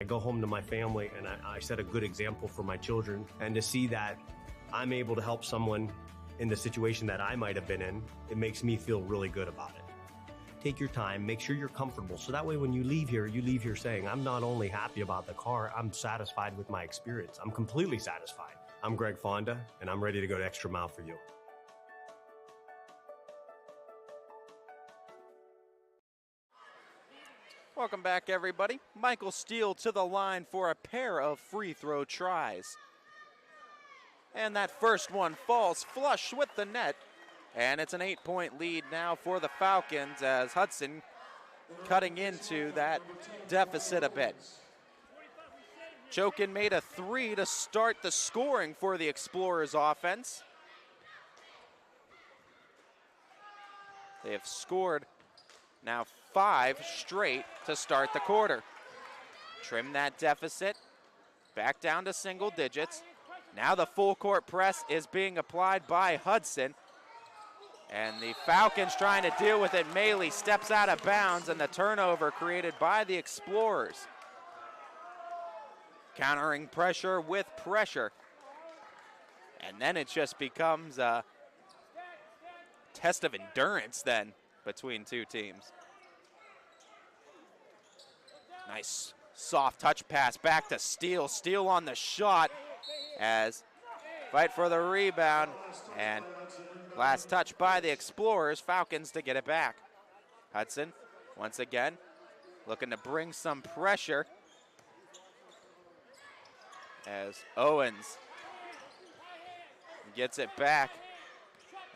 I go home to my family and I set a good example for my children, and to see that I'm able to help someone in the situation that I might have been in, it makes me feel really good about it. Take your time, make sure you're comfortable, so that way when you leave here saying, I'm not only happy about the car, I'm satisfied with my experience. I'm completely satisfied. I'm Greg Fonda, and I'm ready to go the extra mile for you. Welcome back, everybody. Michael Steele to the line for a pair of free throw tries. And that first one falls flush with the net. And it's an 8-point lead now for the Falcons as Hudson cutting into that deficit a bit. Chokin made a three to start the scoring for the Explorers offense. They have scored now 5 straight to start the quarter. Trim that deficit, back down to single digits. Now the full court press is being applied by Hudson. And the Falcons trying to deal with it. Maley steps out of bounds, and the turnover created by the Explorers. Countering pressure with pressure. And then it just becomes a test of endurance then between two teams. Nice soft touch pass back to Steele. Steele on the shot as fight for the rebound, and last touch by the Explorers. Falcons to get it back. Hudson once again looking to bring some pressure as Owens gets it back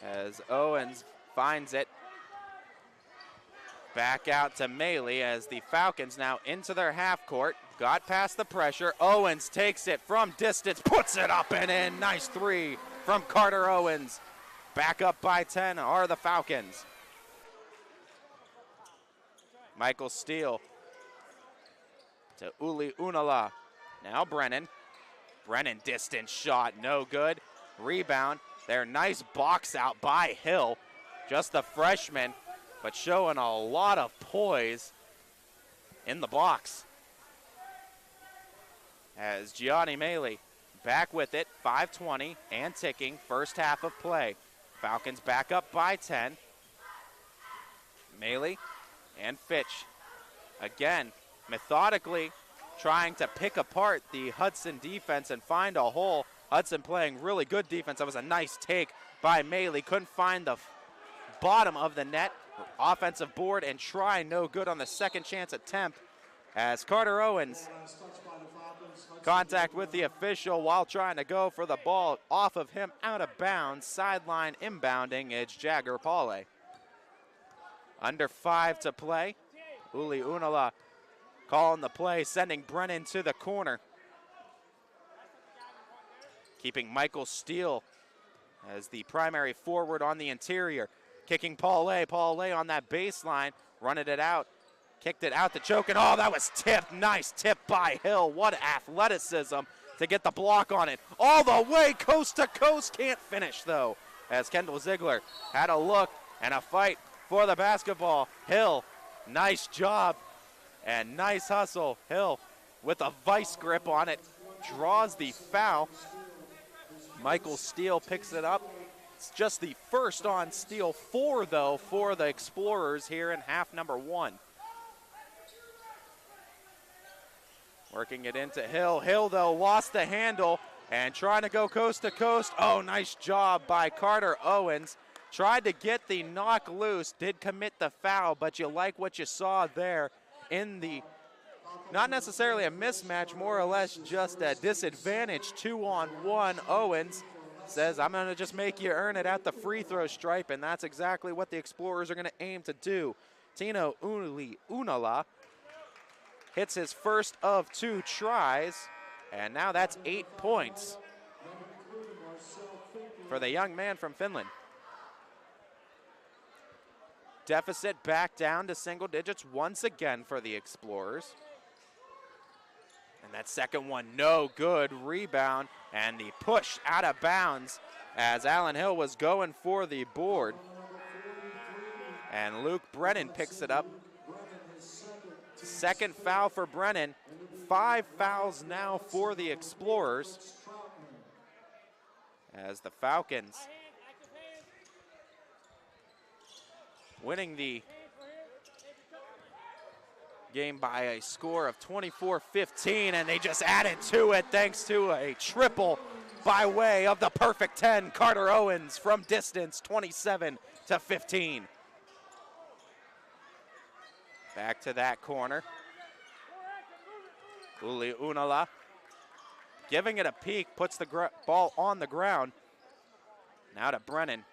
as Owens finds it. Back out to Maley as the Falcons now into their half court. Got past the pressure. Owens takes it from distance, puts it up and in. Nice three from Carter Owens. Back up by 10 are the Falcons. Michael Steele to Uli Unala. Now Brennan. Brennan distance shot, no good. Rebound. Their nice box out by Hill. Just the freshman, but showing a lot of poise in the box. As Gianni Maley back with it, 5:20 and ticking, first half of play. Falcons back up by 10. Maley and Fitch again methodically trying to pick apart the Hudson defense and find a hole. Hudson playing really good defense. That was a nice take by Maley. Couldn't find the bottom of the net. Offensive board and try no good on the second chance attempt as Carter Owens contact with the official while trying to go for the ball off of him, out of bounds. Sideline inbounding, it's Jagger Pauley. Under 5 to play. Uli Unala calling the play, sending Brennan to the corner. Keeping Michael Steele as the primary forward on the interior. Kicking Pauley. Pauley on that baseline, running it out. Kicked it out to Chokin. Oh, that was tipped. Nice tip by Hill. What athleticism to get the block on it. All the way coast to coast. Can't finish, though, as Kendall Ziegler had a look and a fight for the basketball. Hill, nice job and nice hustle. Hill with a vice grip on it. Draws the foul. Michael Steele picks it up. It's just the first on Steele. 4, though, for the Explorers here in half number 1. Working it into Hill. Hill, though, lost the handle and trying to go coast to coast. Oh, nice job by Carter Owens. Tried to get the knock loose, did commit the foul, but you like what you saw there in the, not necessarily a mismatch, more or less just a disadvantage 2-on-1. Owens says, I'm going to just make you earn it at the free throw stripe, and that's exactly what the Explorers are going to aim to do. Tino Uli Unala hits his first of 2 tries, and now that's 8 points for the young man from Finland. Deficit back down to single digits once again for the Explorers. And that second one, no good. Rebound and the push out of bounds as Allen Hill was going for the board. And Luke Brennan picks it up. Second foul for Brennan. 5 fouls now for the Explorers, as the Falcons winning the game by a score of 24-15, and they just added to it thanks to a triple by way of the perfect 10, Carter Owens from distance, 27-15. Back to that corner. Uli Unala giving it a peek, puts the ball on the ground. Now to Brennan.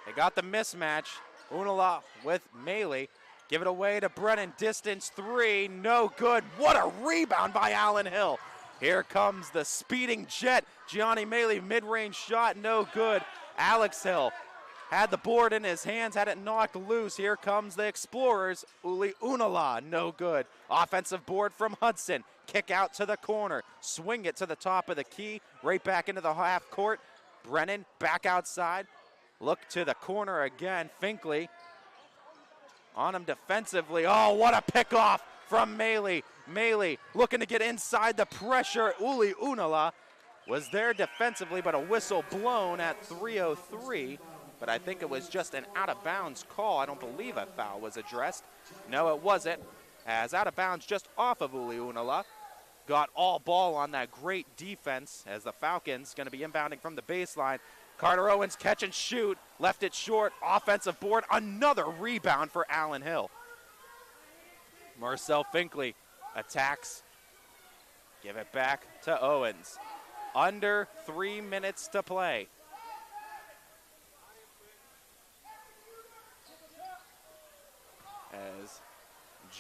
They got the mismatch. Unala with Maley. Give it away to Brennan. Distance 3, no good. What a rebound by Allen Hill. Here comes the speeding jet. Gianni Maley, mid-range shot, no good. Alex Hill had the board in his hands, had it knocked loose. Here comes the Explorers. Uli Unala, no good. Offensive board from Hudson. Kick out to the corner. Swing it to the top of the key. Right back into the half court. Brennan back outside. Look to the corner again. Finkley on him defensively. Oh, what a pickoff from Maley. Maley looking to get inside the pressure. Uli Unala was there defensively, but a whistle blown at 3:03. But I think it was just an out-of-bounds call. I don't believe a foul was addressed. No, it wasn't, as out of bounds just off of Uli Unala. Got all ball on that great defense, as the Falcons going to be inbounding from the baseline. Carter Owens catch and shoot, left it short, offensive board, another rebound for Allen Hill. Marcel Finkley attacks, give it back to Owens. Under 3 minutes to play. As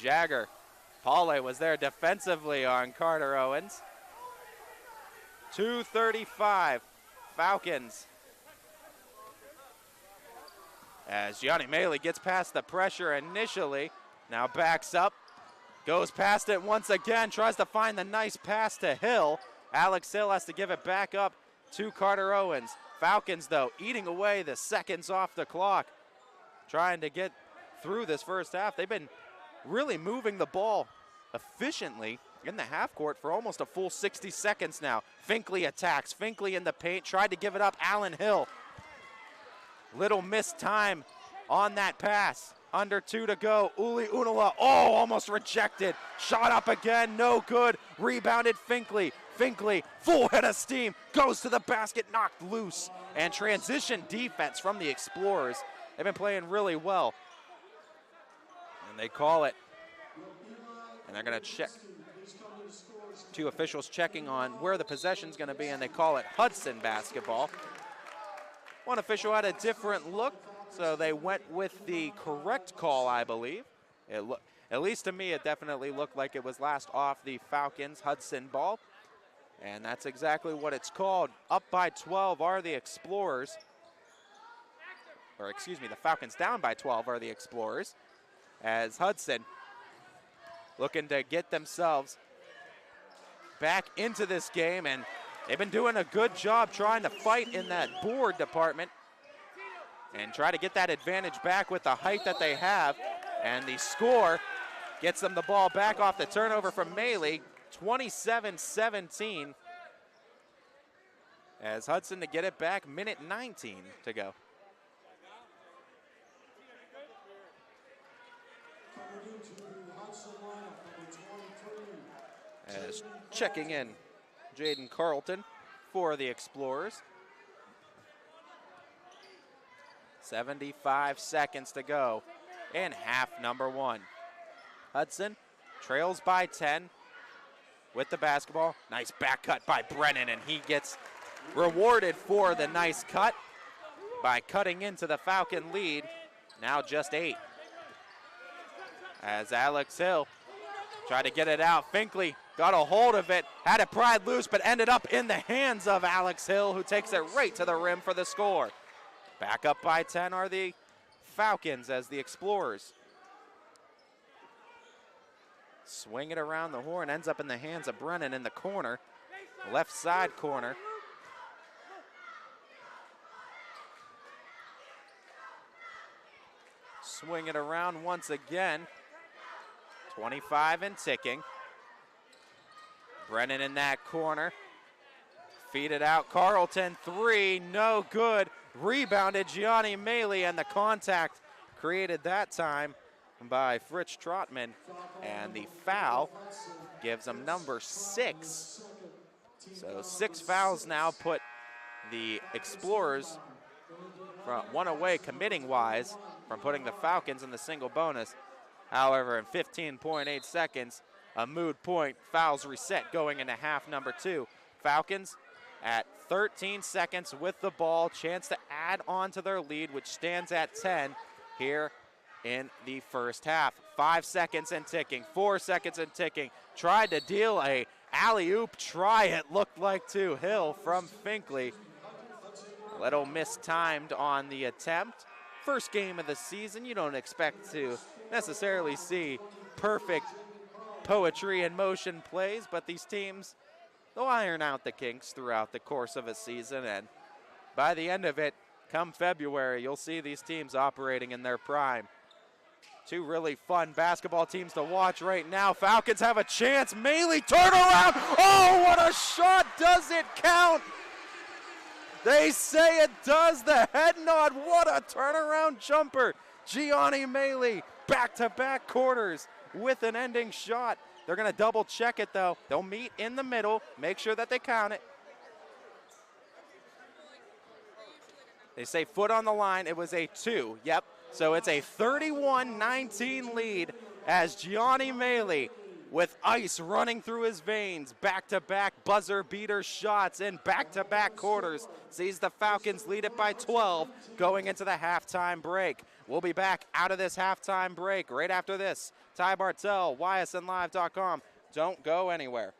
Jagger, Pauly was there defensively on Carter Owens. 2:35, Falcons. As Gianni Maley gets past the pressure initially, now backs up, goes past it once again, tries to find the nice pass to Hill. Alex Hill has to give it back up to Carter Owens. Falcons, though, eating away the seconds off the clock, trying to get through this first half. They've been really moving the ball efficiently in the half court for almost a full 60 seconds now. Finkley attacks. Finkley in the paint, tried to give it up. Allen Hill. Little missed time on that pass. Under 2 to go. Uli Unala, oh, almost rejected. Shot up again, no good. Rebounded Finkley. Finkley, full head of steam, goes to the basket, knocked loose. And transition defense from the Explorers. They've been playing really well. And they call it. And they're going to check. 2 officials checking on where the possession's going to be, and they call it Hudson basketball. One official had a different look, so they went with the correct call, I believe. At least to me, it definitely looked like it was last off the Falcons Hudson ball. And that's exactly what it's called. Up by 12 are the Explorers. Or excuse me, the Falcons down by 12 are the Explorers. As Hudson looking to get themselves back into this game, and they've been doing a good job trying to fight in that board department and try to get that advantage back with the height that they have. And the score gets them the ball back off the turnover from Maley, 27-17. As Hudson to get it back, minute 19 to go. As checking in, Jaden Carlton for the Explorers. 75 seconds to go in half number 1. Hudson trails by 10 with the basketball. Nice back cut by Brennan, and he gets rewarded for the nice cut by cutting into the Falcon lead. Now just 8. As Alex Hill tried to get it out. Finkley got a hold of it, had it pried loose, but ended up in the hands of Alex Hill, who takes it right to the rim for the score. Back up by 10 are the Falcons as the Explorers swing it around the horn, ends up in the hands of Brennan in the corner, left side corner. Swing it around once again. 25 and ticking. Brennan in that corner. Feed it out. Carlton, three, no good. Rebounded Gianni Maley, and the contact created that time by Fritz Trotman. And the foul gives him number 6. So 6 fouls now put the Explorers from one away committing-wise from putting the Falcons in the single bonus. However, in 15.8 seconds, a moot point, fouls reset going into half number 2. Falcons at 13 seconds with the ball, chance to add on to their lead, which stands at 10 here in the first half. 5 seconds and ticking, 4 seconds and ticking. Tried to deal a alley-oop try, it looked like, to Hill from Finkley. A little mistimed on the attempt. First game of the season, you don't expect to necessarily see perfect poetry and motion plays, but these teams, they'll iron out the kinks throughout the course of a season, and by the end of it, come February, you'll see these teams operating in their prime. Two really fun basketball teams to watch right now. Falcons have a chance. Maley, turn around. Oh, what a shot. Does it count? They say it does. The head nod. What a turnaround jumper. Gianni Maley, back-to-back quarters with an ending shot. They're going to double check it, though. They'll meet in the middle, make sure that they count it. They say foot on the line. It was a 2. Yep. So it's a 31-19 lead as Gianni Maley, with ice running through his veins, back-to-back buzzer beater shots in back-to-back quarters, sees the Falcons lead it by 12 going into the halftime break. We'll be back out of this halftime break right after this. Ty Bartell, YSNLive.com. Don't go anywhere.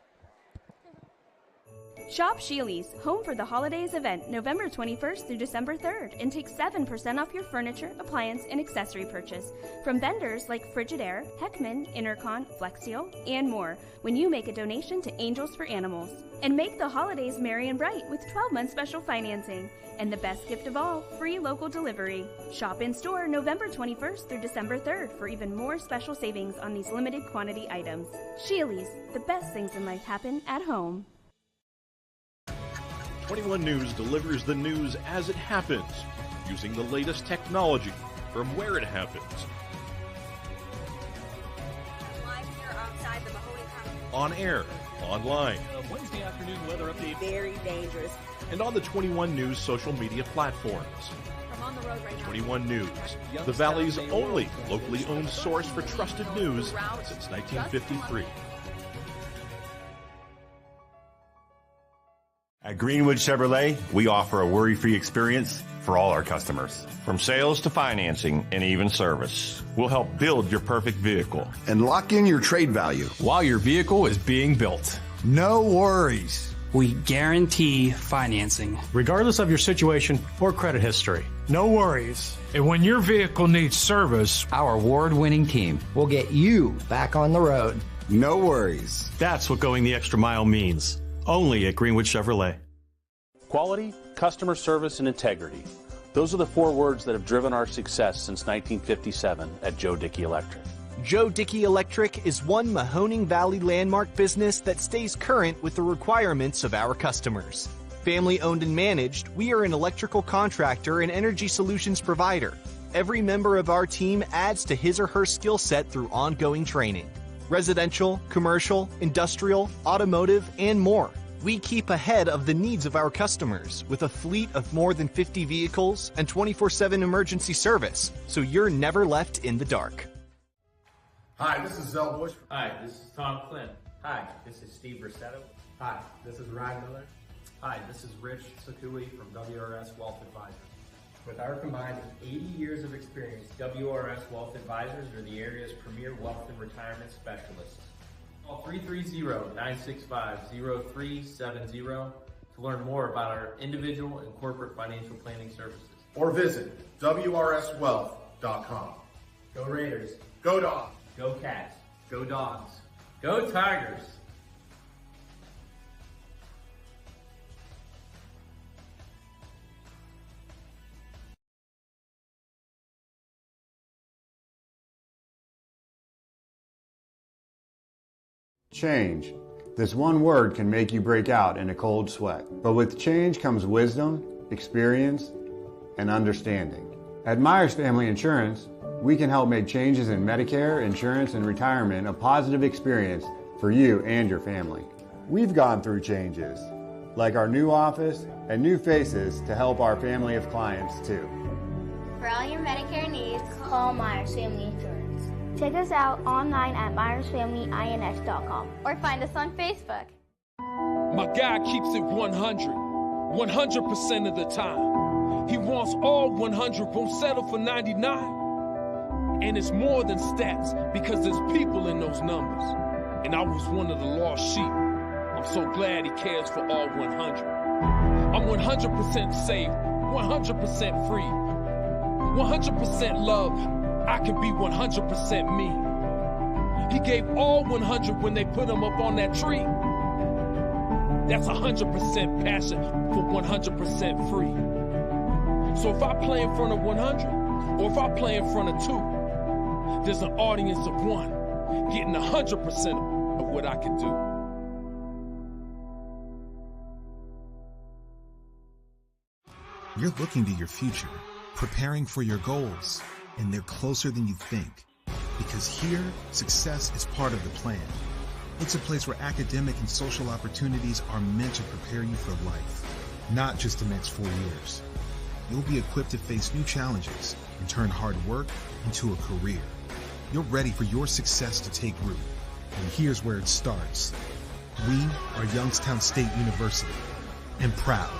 Shop Sheely's Home for the Holidays event November 21st through December 3rd and take 7% off your furniture, appliance, and accessory purchase from vendors like Frigidaire, Heckman, Intercon, Flexsteel, and more when you make a donation to Angels for Animals. And make the holidays merry and bright with 12-month special financing. And the best gift of all, free local delivery. Shop in store November 21st through December 3rd for even more special savings on these limited quantity items. Sheely's, the best things in life happen at home. 21 News delivers the news as it happens, using the latest technology from where it happens. Live here outside the Mahoney County. On air, online, Wednesday afternoon weather update. Very dangerous. and on the 21 News social media platforms. I'm on the road right now. 21 News, the Valley's only locally owned source for trusted news since 1953. At Greenwood Chevrolet, we offer a worry-free experience for all our customers. From sales to financing and even service, we'll help build your perfect vehicle. And lock in your trade value While your vehicle is being built. No worries. We guarantee financing. Regardless of your situation or credit history. No worries. And when your vehicle needs service, our award-winning team will get you back on the road. No worries. That's what going the extra mile means. Only at Greenwood Chevrolet. Quality, customer service, and integrity. Those are the 4 words that have driven our success since 1957 at Joe Dickey Electric. Joe Dickey Electric is one Mahoning Valley landmark business that stays current with the requirements of our customers. Family owned and managed, we are an electrical contractor and energy solutions provider. Every member of our team adds to his or her skill set through ongoing training. Residential, commercial, industrial, automotive, and more. We keep ahead of the needs of our customers with a fleet of more than 50 vehicles and 24/7 emergency service, so you're never left in the dark. Hi, this is Zell Bush. Hi, this is Tom Flynn. Hi, this is Steve Rossetto. Hi, this is Ryan Miller. Hi, this is Rich Sakui from WRS Wealth Advisors. With our combined 80 years of experience, WRS Wealth Advisors are the area's premier wealth and retirement specialists. Call 330-965-0370 to learn more about our individual and corporate financial planning services. Or visit WRSwealth.com. Go Raiders. Go Dogs. Go Cats. Go Dogs. Go Tigers. Change. This one word can make you break out in a cold sweat. But with change comes wisdom, experience, and understanding. At Myers Family Insurance, we can help make changes in Medicare, insurance, and retirement a positive experience for you and your family. We've gone through changes, like our new office and new faces to help our family of clients too. For all your Medicare needs, call Myers Family Insurance. Check us out online at MyersFamilyINS.com Or find us on Facebook. My guy keeps it 100% of the time. He wants all 100, won't settle for 99. And it's more than stats, because there's people in those numbers. And I was one of the lost sheep. I'm so glad he cares for all 100. I'm 100% safe, 100% free, 100% love. I can be 100% me. He gave all 100 when they put him up on that tree. That's 100% passion for 100% free. So if I play in front of 100, or if I play in front of 2, there's an audience of 1 getting 100% of what I can do. You're looking to your future, preparing for your goals, and they're closer than you think. Because here, success is part of the plan. It's a place where academic and social opportunities are meant to prepare you for life, not just the next 4 years. You'll be equipped to face new challenges and turn hard work into a career. You're ready for your success to take root. And here's where it starts. We are Youngstown State University, and proud.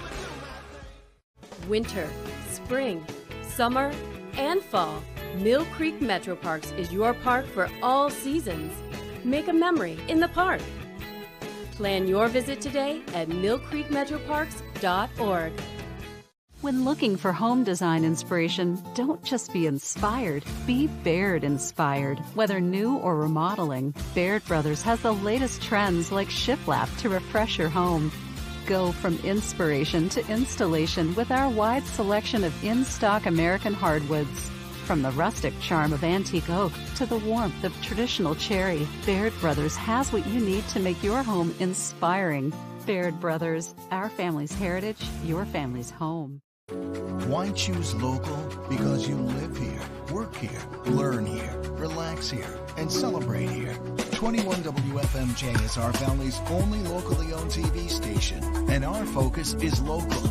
Winter, spring, summer, and fall, Mill Creek Metro Parks is your park for all seasons. Make a memory in the park. Plan your visit today at millcreekmetroparks.org. When looking for home design inspiration, don't just be inspired, be Baird inspired. Whether new or remodeling, Baird Brothers has the latest trends like shiplap to refresh your home. Go from inspiration to installation with our wide selection of in-stock American hardwoods. From the rustic charm of antique oak to the warmth of traditional cherry, Baird Brothers has what you need to make your home inspiring. Baird Brothers, our family's heritage, your family's home. Why choose local? Because you live here, work here, learn here, relax here, and celebrate here. 21 WFMJ is our family's only locally owned TV station, and our focus is local.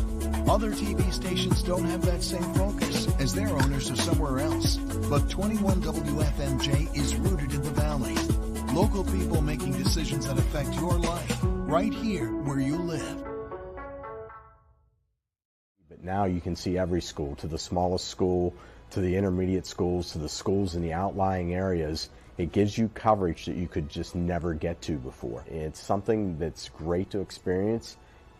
Other TV stations don't have that same focus, as their owners are somewhere else. But 21 WFMJ is rooted in the Valley. Local people making decisions that affect your life, right here where you live. But now you can see every school, to the smallest school, to the intermediate schools, to the schools in the outlying areas. It gives you coverage that you could just never get to before. It's something that's great to experience,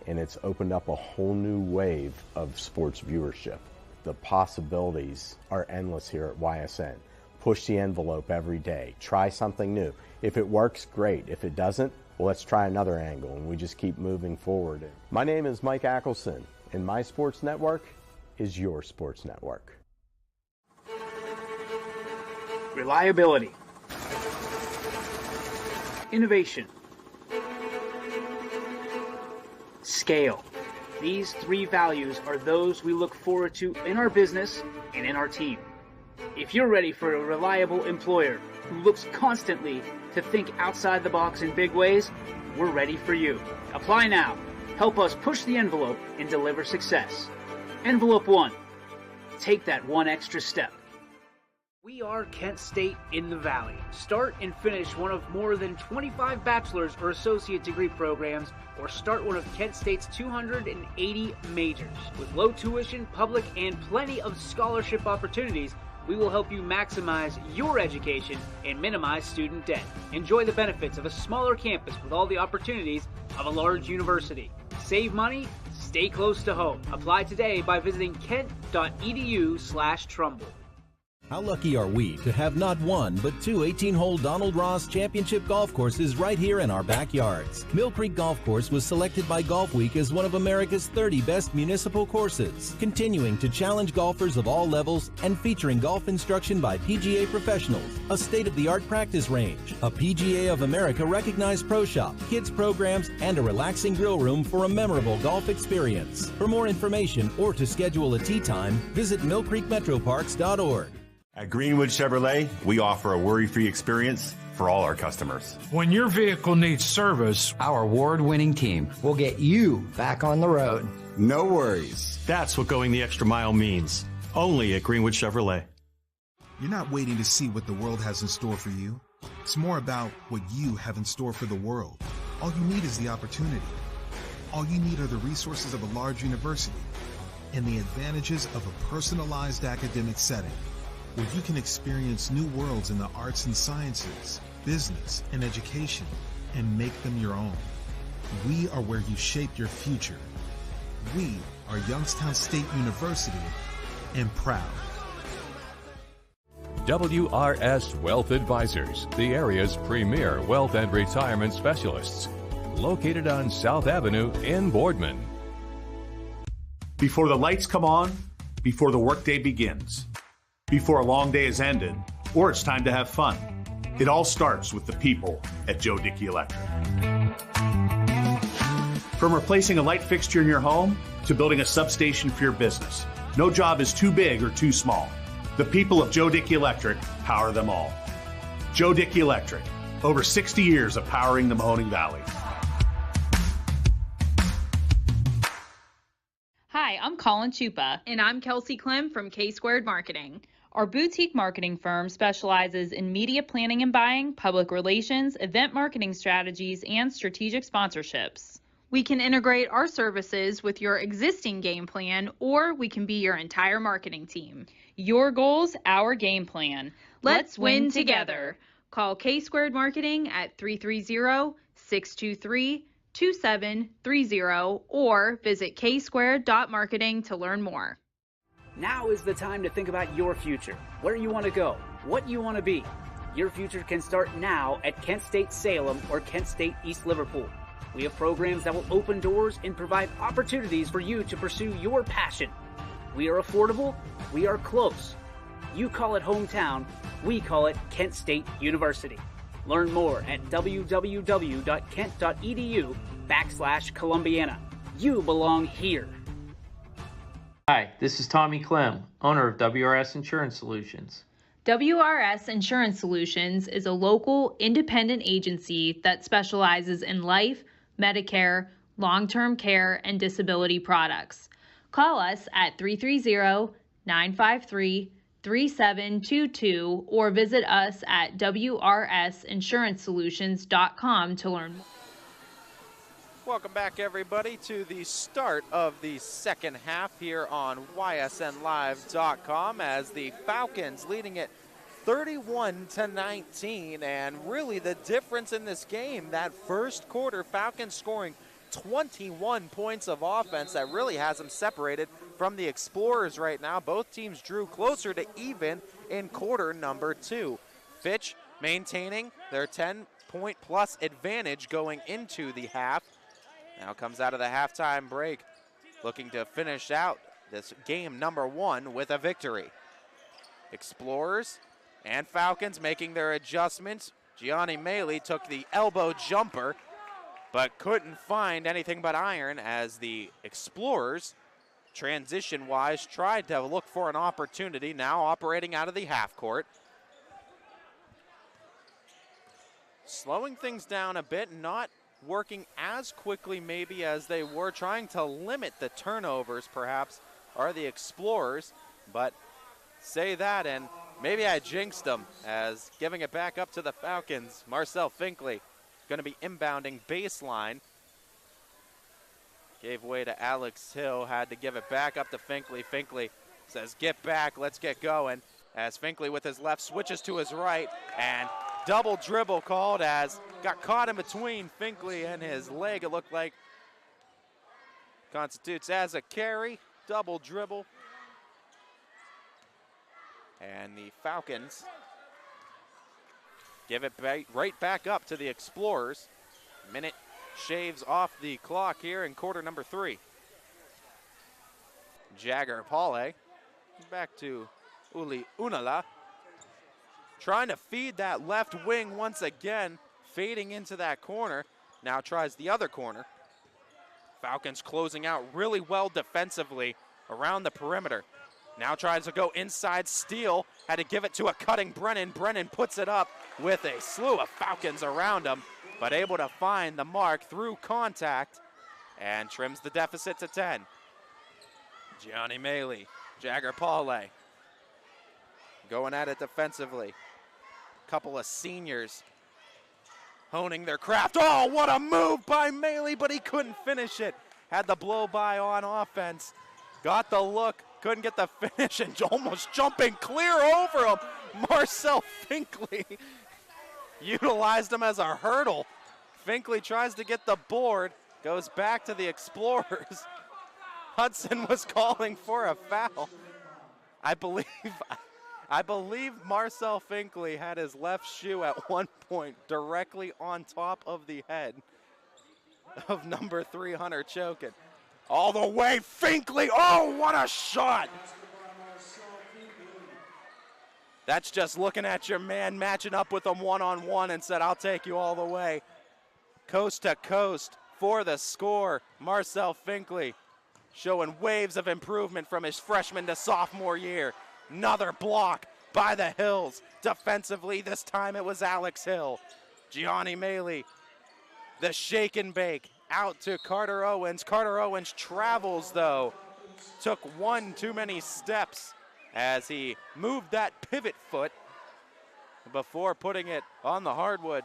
and it's opened up a whole new wave of sports viewership. The possibilities are endless here at YSN. Push the envelope every day. Try something new. If it works, great. If it doesn't, well, let's try another angle, and we just keep moving forward. My name is Mike Ackelson, and my sports network is your sports network. Reliability, innovation, scale. These three values are those we look forward to in our business and in our team. If you're ready for a reliable employer who looks constantly to think outside the box in big ways, we're ready for you. Apply now. Help us push the envelope and deliver success. Envelope 1. Take that one extra step. We are Kent State in the Valley. Start and finish one of more than 25 bachelor's or associate degree programs, or start one of Kent State's 280 majors. With low tuition, public, and plenty of scholarship opportunities, we will help you maximize your education and minimize student debt. Enjoy the benefits of a smaller campus with all the opportunities of a large university. Save money, stay close to home. Apply today by visiting kent.edu/Trumbull. How lucky are we to have not one, but two 18-hole Donald Ross Championship golf courses right here in our backyards. Mill Creek Golf Course was selected by Golf Week as one of America's 30 best municipal courses, continuing to challenge golfers of all levels and featuring golf instruction by PGA professionals, a state-of-the-art practice range, a PGA of America recognized pro shop, kids programs, and a relaxing grill room for a memorable golf experience. For more information or to schedule a tee time, visit millcreekmetroparks.org. At Greenwood Chevrolet, we offer a worry-free experience for all our customers. When your vehicle needs service, our award-winning team will get you back on the road. No worries. That's what going the extra mile means. Only at Greenwood Chevrolet. You're not waiting to see what the world has in store for you. It's more about what you have in store for the world. All you need is the opportunity. All you need are the resources of a large university and the advantages of a personalized academic setting, where you can experience new worlds in the arts and sciences, business, and education, and make them your own. We are where you shape your future. We are Youngstown State University, and proud. WRS Wealth Advisors, the area's premier wealth and retirement specialists. Located on South Avenue in Boardman. Before the lights come on, before the workday begins, before a long day is ended, or it's time to have fun. It all starts with the people at Joe Dickey Electric. From replacing a light fixture in your home to building a substation for your business, no job is too big or too small. The people of Joe Dickey Electric power them all. Joe Dickey Electric, over 60 years of powering the Mahoning Valley. Hi, I'm Colin Chupa. And I'm Kelsey Clem from K-Squared Marketing. Our boutique marketing firm specializes in media planning and buying, public relations, event marketing strategies, and strategic sponsorships. We can integrate our services with your existing game plan, or we can be your entire marketing team. Your goals, our game plan. Let's win together. Call K-Squared Marketing at 330-623-2730 or visit ksquared.marketing to learn more. Now is the time to think about your future, where you want to go, what you want to be. Your future can start now at Kent State Salem or Kent State East Liverpool. We have programs that will open doors and provide opportunities for you to pursue your passion. We are affordable, we are close. You call it hometown, we call it Kent State University. Learn more at www.kent.edu/Columbiana. You belong here. Hi, this is Tommy Clem, owner of WRS Insurance Solutions. WRS Insurance Solutions is a local, independent agency that specializes in life, Medicare, long-term care, and disability products. Call us at 330-953-3722 or visit us at wrsinsuranceSolutions.com to learn more. Welcome back, everybody, to the start of the second half here on ysnlive.com as the Falcons leading it 31-19, and really the difference in this game, that first quarter, Falcons scoring 21 points of offense, that really has them separated from the Explorers right now. Both teams drew closer to even in quarter number 2. Fitch maintaining their 10-point-plus advantage going into the half. Now comes out of the halftime break, looking to finish out this game number 1 with a victory. Explorers and Falcons making their adjustments. Gianni Maley took the elbow jumper, but couldn't find anything but iron as the Explorers, transition-wise, tried to look for an opportunity, now operating out of the half court. Slowing things down a bit, not working as quickly maybe as they were, trying to limit the turnovers perhaps, are the Explorers, but say that and maybe I jinxed them as giving it back up to the Falcons. Marcel Finkley going to be inbounding baseline. Gave way to Alex Hill, had to give it back up to Finkley. Finkley says, get back, let's get going, as Finkley with his left switches to his right, and double dribble called as got caught in between Finkley and his leg, it looked like. Constitutes as a carry, double dribble. And the Falcons give it right back up to the Explorers. Minute shaves off the clock here in quarter number 3. Jagger Paule back to Uli Unala. Trying to feed that left wing once again, fading into that corner. Now tries the other corner. Falcons closing out really well defensively around the perimeter. Now tries to go inside, steal, had to give it to a cutting Brennan. Brennan puts it up with a slew of Falcons around him, but able to find the mark through contact and trims the deficit to 10. Gianni Maley, Jagger Paule going at it defensively. Couple of seniors honing their craft. Oh, what a move by Maley, but he couldn't finish it. Had the blow by on offense. Got the look, couldn't get the finish, and almost jumping clear over him. Marcel Finkley utilized him as a hurdle. Finkley tries to get the board, goes back to the Explorers. Hudson was calling for a foul. I believe Marcel Finkley had his left shoe at one point directly on top of the head of number 3, Hunter Chokin. All the way, Finkley, oh, what a shot! That's just looking at your man, matching up with him one-on-one and said, I'll take you all the way. Coast to coast for the score, Marcel Finkley showing waves of improvement from his freshman to sophomore year. Another block by the Hills. Defensively, this time it was Alex Hill. Gianni Maley, the shake and bake, out to Carter Owens. Carter Owens travels, though. Took one too many steps as he moved that pivot foot before putting it on the hardwood.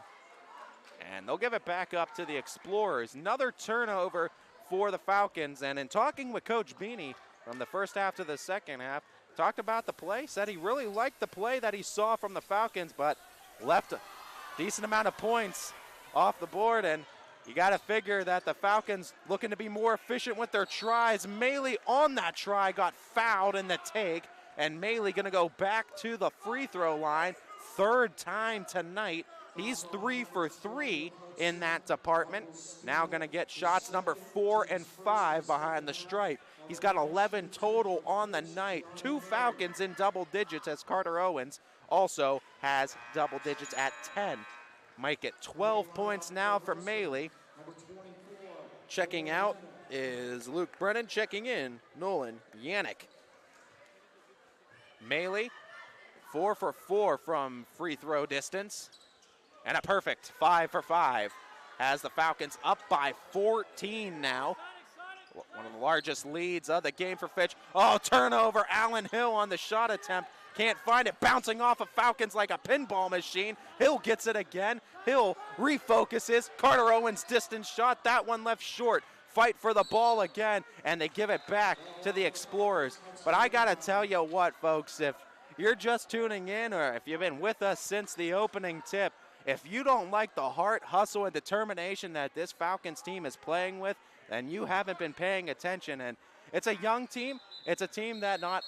And they'll give it back up to the Explorers. Another turnover for the Falcons. And in talking with Coach Beanie from the first half to the second half, talked about the play, said he really liked the play that he saw from the Falcons, but left a decent amount of points off the board. And you got to figure that the Falcons looking to be more efficient with their tries. Maley on that try got fouled in the take, and Maley going to go back to the free throw line. Third time tonight. He's 3 for 3 in that department. Now going to get shots number 4 and 5 behind the stripe. He's got 11 total on the night. 2 Falcons in double digits as Carter Owens also has double digits at 10. Might get 12 points now for Maley. Checking out is Luke Brennan. Checking in, Nolan Yannick. Maley, 4 for 4 from free throw distance. And a perfect 5 for 5. Has the Falcons up by 14 now. One of the largest leads of the game for Fitch. Oh, turnover. Allen Hill on the shot attempt. Can't find it. Bouncing off of Falcons like a pinball machine. Hill gets it again. Hill refocuses. Carter Owens distance shot. That one left short. Fight for the ball again, and they give it back to the Explorers. But I got to tell you what, folks, if you're just tuning in or if you've been with us since the opening tip, if you don't like the heart, hustle, and determination that this Falcons team is playing with, then you haven't been paying attention. And it's a young team. It's a team that not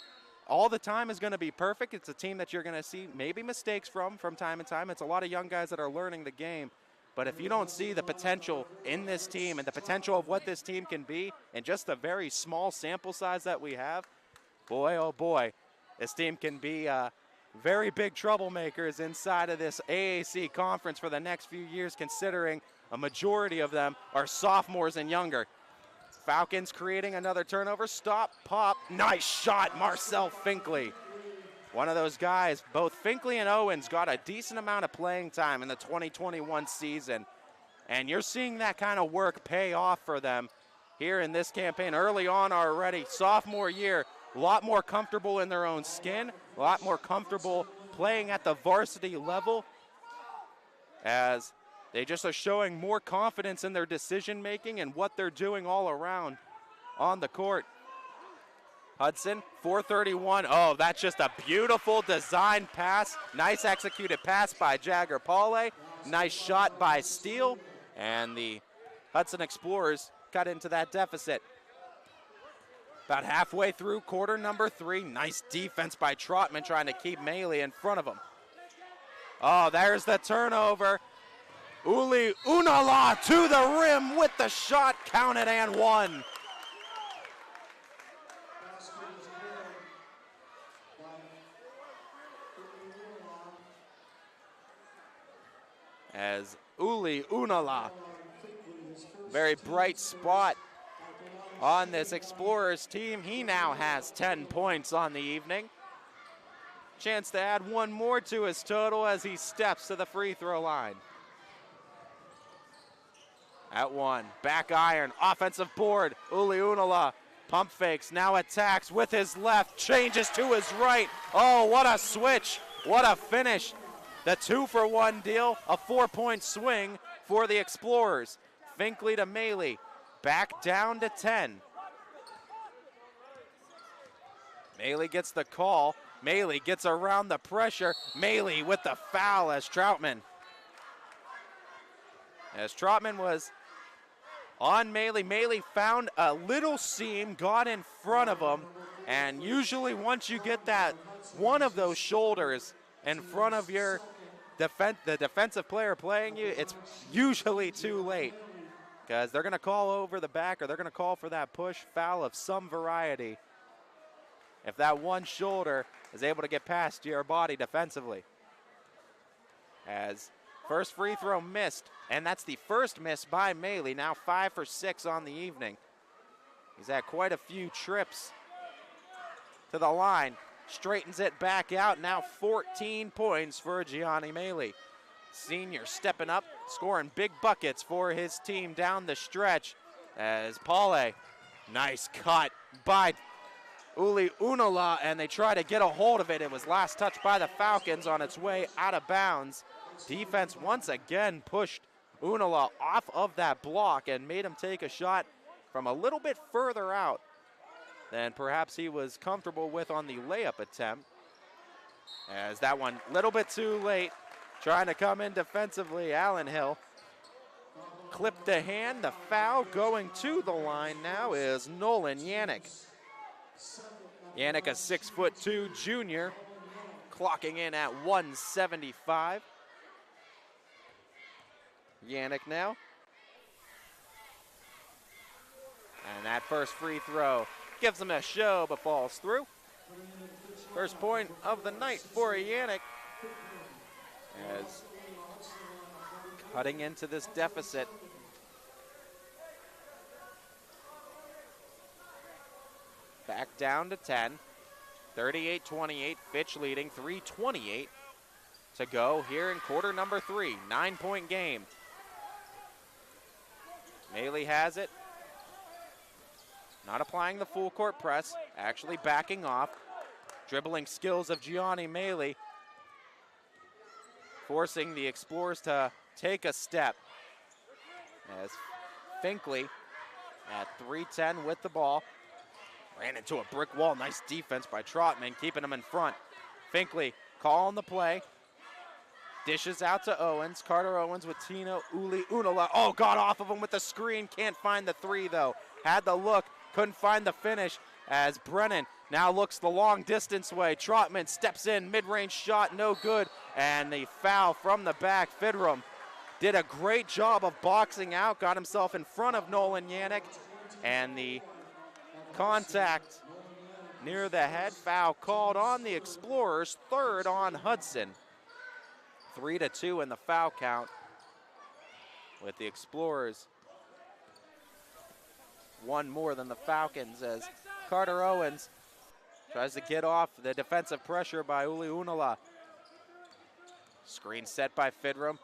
all the time is going to be perfect. It's a team that you're going to see maybe mistakes from time to time. It's a lot of young guys that are learning the game. But if you don't see the potential in this team and the potential of what this team can be in just the very small sample size that we have, boy, oh boy, this team can be very big troublemakers inside of this AAC conference for the next few years, considering a majority of them are sophomores and younger. Falcons creating another turnover. Stop, pop, nice shot, Marcel Finkley. One of those guys, both Finkley and Owens got a decent amount of playing time in the 2021 season. And you're seeing that kind of work pay off for them here in this campaign early on already. Sophomore year, a lot more comfortable in their own skin, a lot more comfortable playing at the varsity level, as they just are showing more confidence in their decision making and what they're doing all around on the court. Hudson, 4:31. Oh, that's just a beautiful design pass. Nice executed pass by Jagger Paule. Nice shot by Steele. And the Hudson Explorers cut into that deficit. About halfway through quarter number 3. Nice defense by Trotman trying to keep Maley in front of him. Oh, there's the turnover. Uli Unala to the rim with the shot, counted and one. As Uli Unala, very bright spot on this Explorers team. He now has 10 points on the evening. Chance to add one more to his total as he steps to the free throw line. At one, back iron, offensive board. Uli Unala pump fakes, now attacks with his left, changes to his right. Oh, what a switch, what a finish. The 2-for-1 deal, a 4-point swing for the Explorers. Finkley to Maley, back down to 10. Maley gets the call. Maley gets around the pressure. Maley with the foul as Troutman was on Maley. Maley found a little seam, got in front of him, and usually once you get that one of those shoulders in front of your the defensive player playing you, it's usually too late because they're going to call over the back or they're going to call for that push foul of some variety if that one shoulder is able to get past your body defensively. As first free throw missed, and that's the first miss by Maley, now 5 for 6 on the evening. He's had quite a few trips to the line, straightens it back out, now 14 points for Gianni Maley. Senior stepping up, scoring big buckets for his team down the stretch as Paule, nice cut by Uli Unala, and they try to get a hold of it. It was last touched by the Falcons on its way out of bounds. Defense once again pushed Unala off of that block and made him take a shot from a little bit further out than perhaps he was comfortable with on the layup attempt. As that one a little bit too late, trying to come in defensively, Allen Hill clipped the hand. The foul going to the line now is Nolan Yannick. Yannick, a 6'2" junior, clocking in at 175. Yannick now. And that first free throw gives him a show but falls through. First point of the night for Yannick as cutting into this deficit. Back down to 10, 38-28, Fitch leading, 3:28 to go here in quarter number 3, 9-point game. Maley has it, not applying the full court press, actually backing off. Dribbling skills of Gianni Maley, forcing the Explorers to take a step. As Finkley at 3:10 with the ball. Ran into a brick wall. Nice defense by Trotman, keeping him in front. Finkley calling the play. Dishes out to Owens. Carter Owens with Tino Uli Unala. Oh, got off of him with the screen. Can't find the three, though. Had the look. Couldn't find the finish as Brennan now looks the long distance way. Trotman steps in. Mid-range shot. No good. And the foul from the back. Fidrum did a great job of boxing out. Got himself in front of Nolan Yannick. And the contact near the head, foul called on the Explorers, third on Hudson. 3-2 in the foul count with the Explorers. One more than the Falcons as Carter Owens tries to get off the defensive pressure by Uli Unala. Screen set by Fidrum.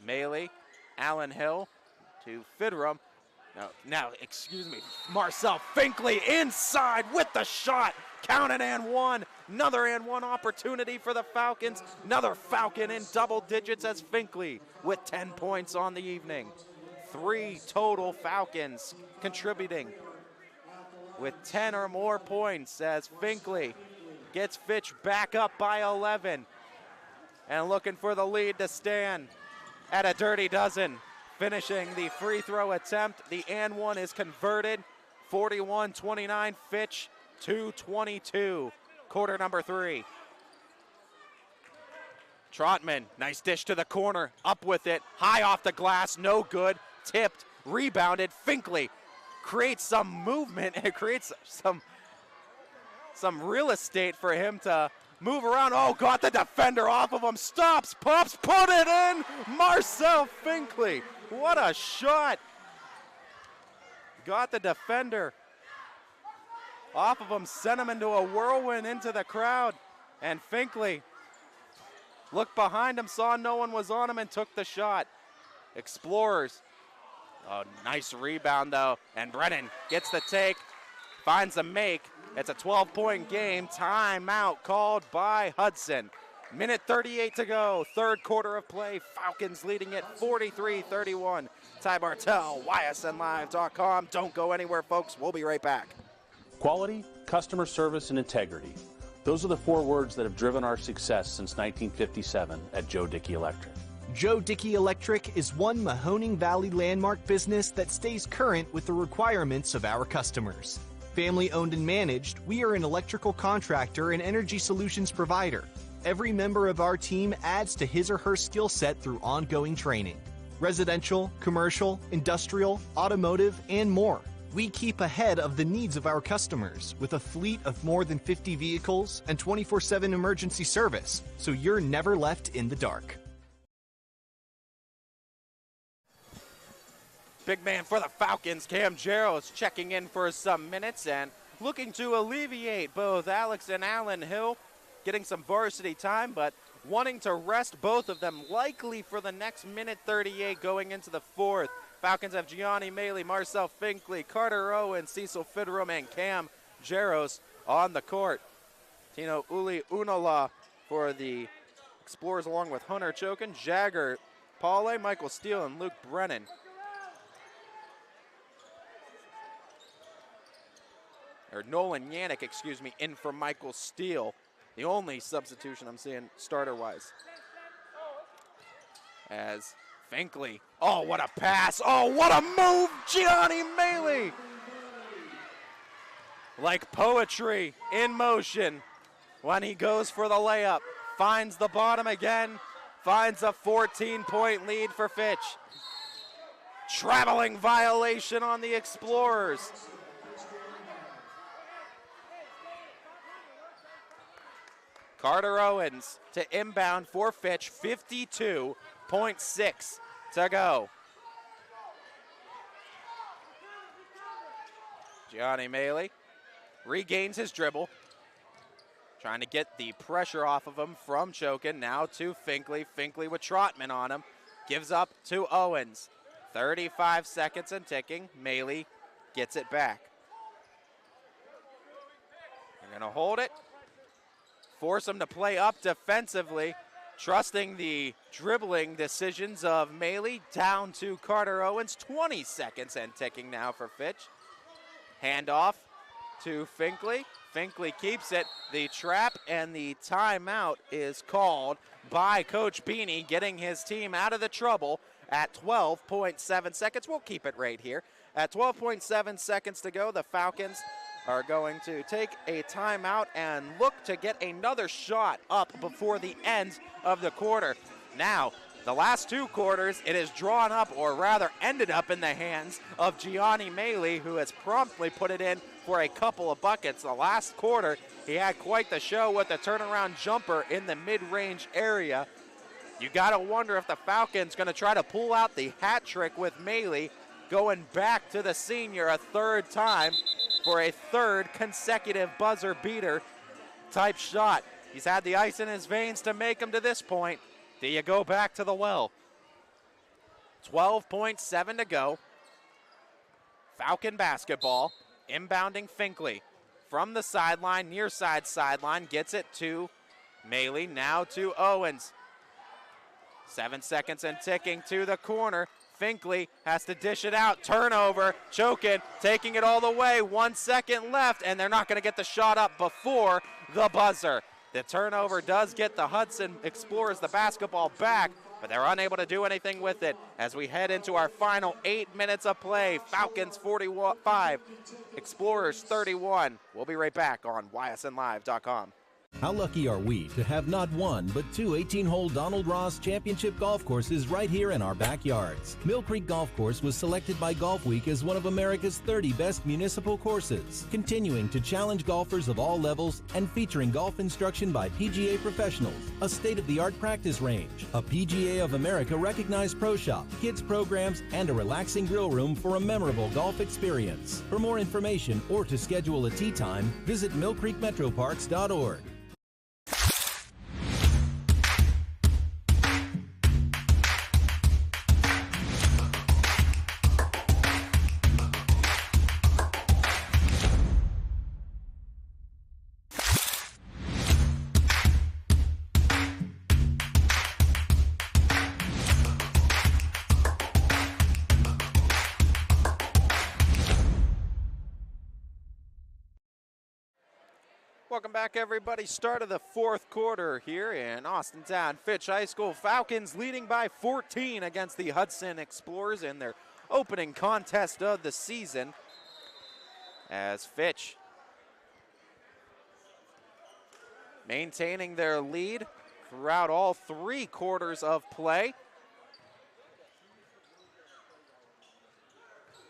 Maley, Allen Hill to Fidrum. Now, excuse me, Marcel Finkley inside with the shot. Counted and one. Another and one opportunity for the Falcons. Another Falcon in double digits as Finkley with 10 points on the evening. 3 total Falcons contributing with 10 or more points as Finkley gets Fitch back up by 11 and looking for the lead to stand at a dirty dozen. Finishing the free throw attempt, the and one is converted 41-29, Fitch 2:22, quarter number 3. Trotman, nice dish to the corner, up with it, high off the glass, no good, tipped, rebounded. Finkley creates some movement, it creates some real estate for him to move around. Oh, got the defender off of him, stops, pops, put it in! Marcel Finkley, what a shot! Got the defender off of him, sent him into a whirlwind into the crowd, and Finkley looked behind him, saw no one was on him, and took the shot. Explorers, oh, nice rebound though, and Brennan gets the take, finds a make. It's a 12-point game. Timeout called by Hudson. Minute 38 to go, third quarter of play. Falcons leading it 43-31. Ty Bartell, YSNLive.com. Don't go anywhere, folks. We'll be right back. Quality, customer service, and integrity. Those are the 4 words that have driven our success since 1957 at Joe Dickey Electric. Joe Dickey Electric is one Mahoning Valley landmark business that stays current with the requirements of our customers. Family owned and managed, we are an electrical contractor and energy solutions provider. Every member of our team adds to his or her skill set through ongoing training. Residential, commercial, industrial, automotive, and more. We keep ahead of the needs of our customers with a fleet of more than 50 vehicles and 24/7 emergency service, so you're never left in the dark. Big man for the Falcons, Cam Jarrows, checking in for some minutes and looking to alleviate both Alex and Allen Hill, getting some varsity time, but wanting to rest both of them, likely for the next minute 38 going into the fourth. Falcons have Gianni Maley, Marcel Finkley, Carter Owen, Cecil Fidrum, and Cam Jarrows on the court. Tino Uli Unola for the Explorers, along with Hunter Chokin, Jagger Paule, Michael Steele, and Luke Brennan. Or Nolan Yannick, excuse me, in for Michael Steele. The only substitution I'm seeing starter-wise. As Finkley, oh, what a pass. Oh, what a move, Gianni Maley. Like poetry in motion when he goes for the layup. Finds the bottom again, finds a 14-point lead for Fitch. Traveling violation on the Explorers. Carter Owens to inbound for Fitch, 52.6 to go. Gianni Maley regains his dribble, trying to get the pressure off of him from Chokin. Now to Finkley. Finkley with Trotman on him. Gives up to Owens. 35 seconds and ticking. Maley gets it back. They're going to hold it. Force him to play up defensively, trusting the dribbling decisions of Maley. Down to Carter Owens, 20 seconds and ticking now for Fitch. Handoff to Finkley. Finkley keeps it. The trap and the timeout is called by Coach Beanie, getting his team out of the trouble at 12.7 seconds. We'll keep it right here. At 12.7 seconds to go, the Falcons are going to take a timeout and look to get another shot up before the end of the quarter. Now, the last 2 quarters, it is drawn up, or rather ended up in the hands of Gianni Maley, who has promptly put it in for a couple of buckets. The last quarter, he had quite the show with a turnaround jumper in the mid-range area. You gotta wonder if the Falcons gonna try to pull out the hat trick with Maley, going back to the senior a third time for a third consecutive buzzer beater type shot. He's had the ice in his veins to make him to this point. Do you go back to the well? 12.7 to go. Falcon basketball, inbounding Finkley from the sideline, near side sideline, gets it to Maley, now to Owens. 7 seconds and ticking to the corner. Finkley has to dish it out. Turnover. Chokin taking it all the way. 1 second left, and they're not going to get the shot up before the buzzer. The turnover does get the Hudson Explorers the basketball back, but they're unable to do anything with it as we head into our final 8 minutes of play. Falcons 45, Explorers 31. We'll be right back on ysnlive.com. How lucky are we to have not one, but two 18-hole Donald Ross Championship golf courses right here in our backyards. Mill Creek Golf Course was selected by Golf Week as one of America's 30 best municipal courses, continuing to challenge golfers of all levels and featuring golf instruction by PGA professionals, a state-of-the-art practice range, a PGA of America recognized pro shop, kids programs, and a relaxing grill room for a memorable golf experience. For more information or to schedule a tee time, visit millcreekmetroparks.org. Welcome back, everybody. Start of the fourth quarter here in Austintown Fitch High School. Falcons leading by 14 against the Hudson Explorers in their opening contest of the season. As Fitch maintaining their lead throughout all 3 quarters of play.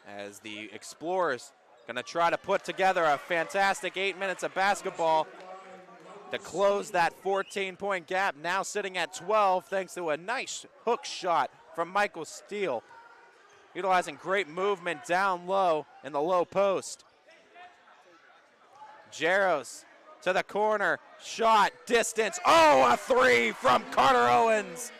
As the Explorers going to try to put together a fantastic 8 minutes of basketball to close that 14-point gap, now sitting at 12 thanks to a nice hook shot from Michael Steele, utilizing great movement down low in the low post. Jaros to the corner, shot, distance, oh, a 3 from Carter Owens.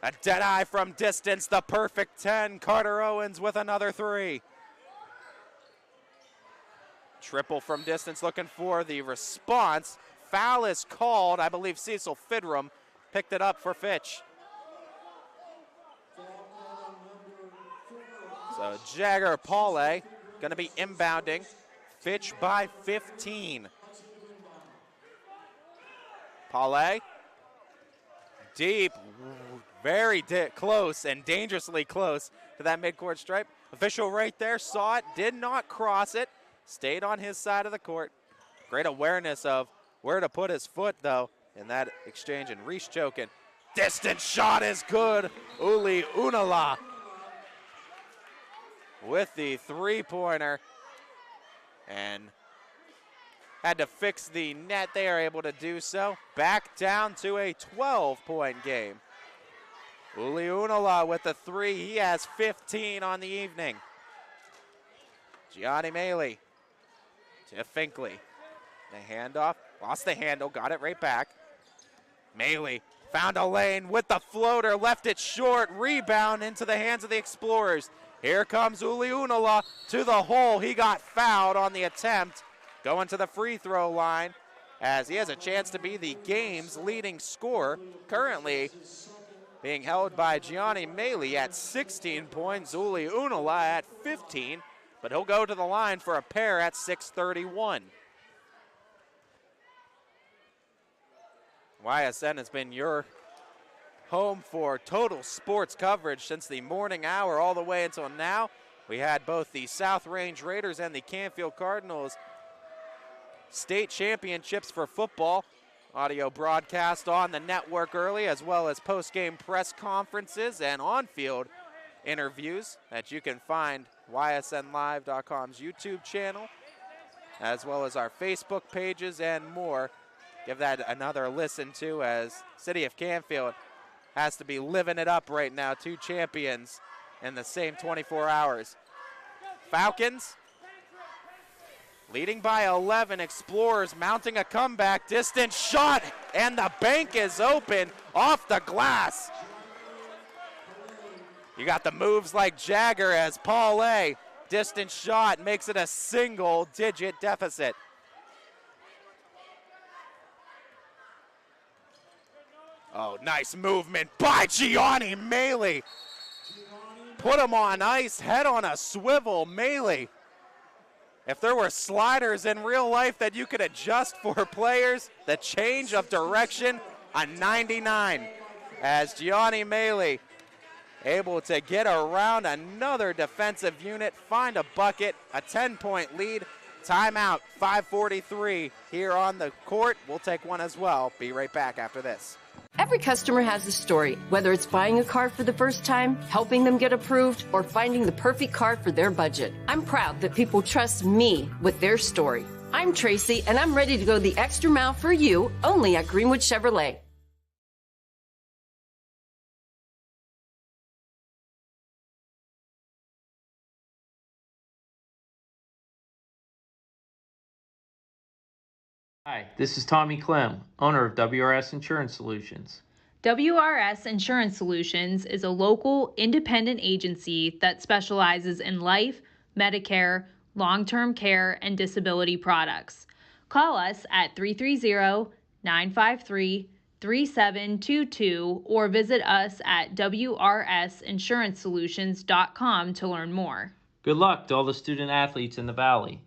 A dead eye from distance, the perfect 10. Carter Owens with another 3. Triple from distance, looking for the response. Foul is called. I believe Cecil Fidrum picked it up for Fitch. So Jagger Pauley going to be inbounding. Fitch by 15. Pauley, deep, very close and dangerously close to that midcourt stripe. Official right there saw it, did not cross it, stayed on his side of the court. Great awareness of where to put his foot, though, in that exchange. And Reese choking. Distance shot is good. Uli Unala with the 3-pointer. And had to fix the net. They are able to do so. Back down to a 12-point game. Uli Unala with the 3. He has 15 on the evening. Gianni Maley to Finkley. The handoff, lost the handle, got it right back. Maley found a lane with the floater, left it short, rebound into the hands of the Explorers. Here comes Uli Unala to the hole. He got fouled on the attempt, going to the free throw line as he has a chance to be the game's leading scorer. Currently being held by Gianni Maley at 16 points, Uli Unala at 15, but he'll go to the line for a pair at 6:31. YSN has been your home for total sports coverage since the morning hour all the way until now. We had both the South Range Raiders and the Canfield Cardinals state championships for football. Audio broadcast on the network early, as well as post-game press conferences and on-field interviews that you can find ysnlive.com's YouTube channel, as well as our Facebook pages and more. Give that another listen to, as City of Canfield has to be living it up right now. 2 champions in the same 24 hours. Falcons leading by 11. Explorers mounting a comeback. Distance shot, and the bank is open off the glass. You got the moves like Jagger as Pauley. Distance shot makes it a single-digit deficit. Oh, nice movement by Gianni Maley. Put him on ice, head on a swivel. Maley. If there were sliders in real life that you could adjust for players, the change of direction a 99 as Gianni Maley able to get around another defensive unit, find a bucket, a 10-point lead. Timeout, 5:43 here on the court. We'll take one as well. Be right back after this. Every customer has a story, whether it's buying a car for the first time, helping them get approved, or finding the perfect car for their budget. I'm proud that people trust me with their story. I'm Tracy, and I'm ready to go the extra mile for you, only at Greenwood Chevrolet. Hi, this is Tommy Clem, owner of WRS Insurance Solutions. WRS Insurance Solutions is a local independent agency that specializes in life, Medicare, long-term care, and disability products. Call us at 330-953-3722 or visit us at wrsinsurancesolutions.com to learn more. Good luck to all the student athletes in the Valley.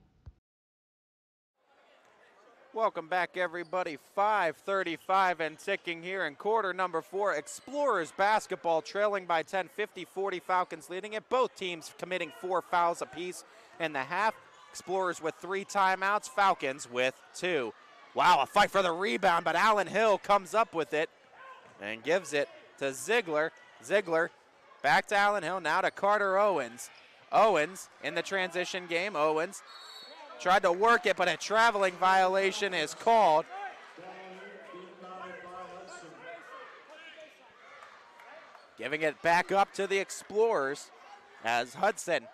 Welcome back, everybody. 5:35 and ticking here in quarter number 4. Explorers basketball trailing by 10, 50-40. Falcons leading it. Both teams committing 4 fouls apiece in the half. Explorers with 3 timeouts. Falcons with 2. Wow, a fight for the rebound, but Allen Hill comes up with it and gives it to Ziegler. Ziegler back to Allen Hill, now to Carter Owens. Owens in the transition game. Owens tried to work it, but a traveling violation is called. Giving it back up to the Explorers as Hudson.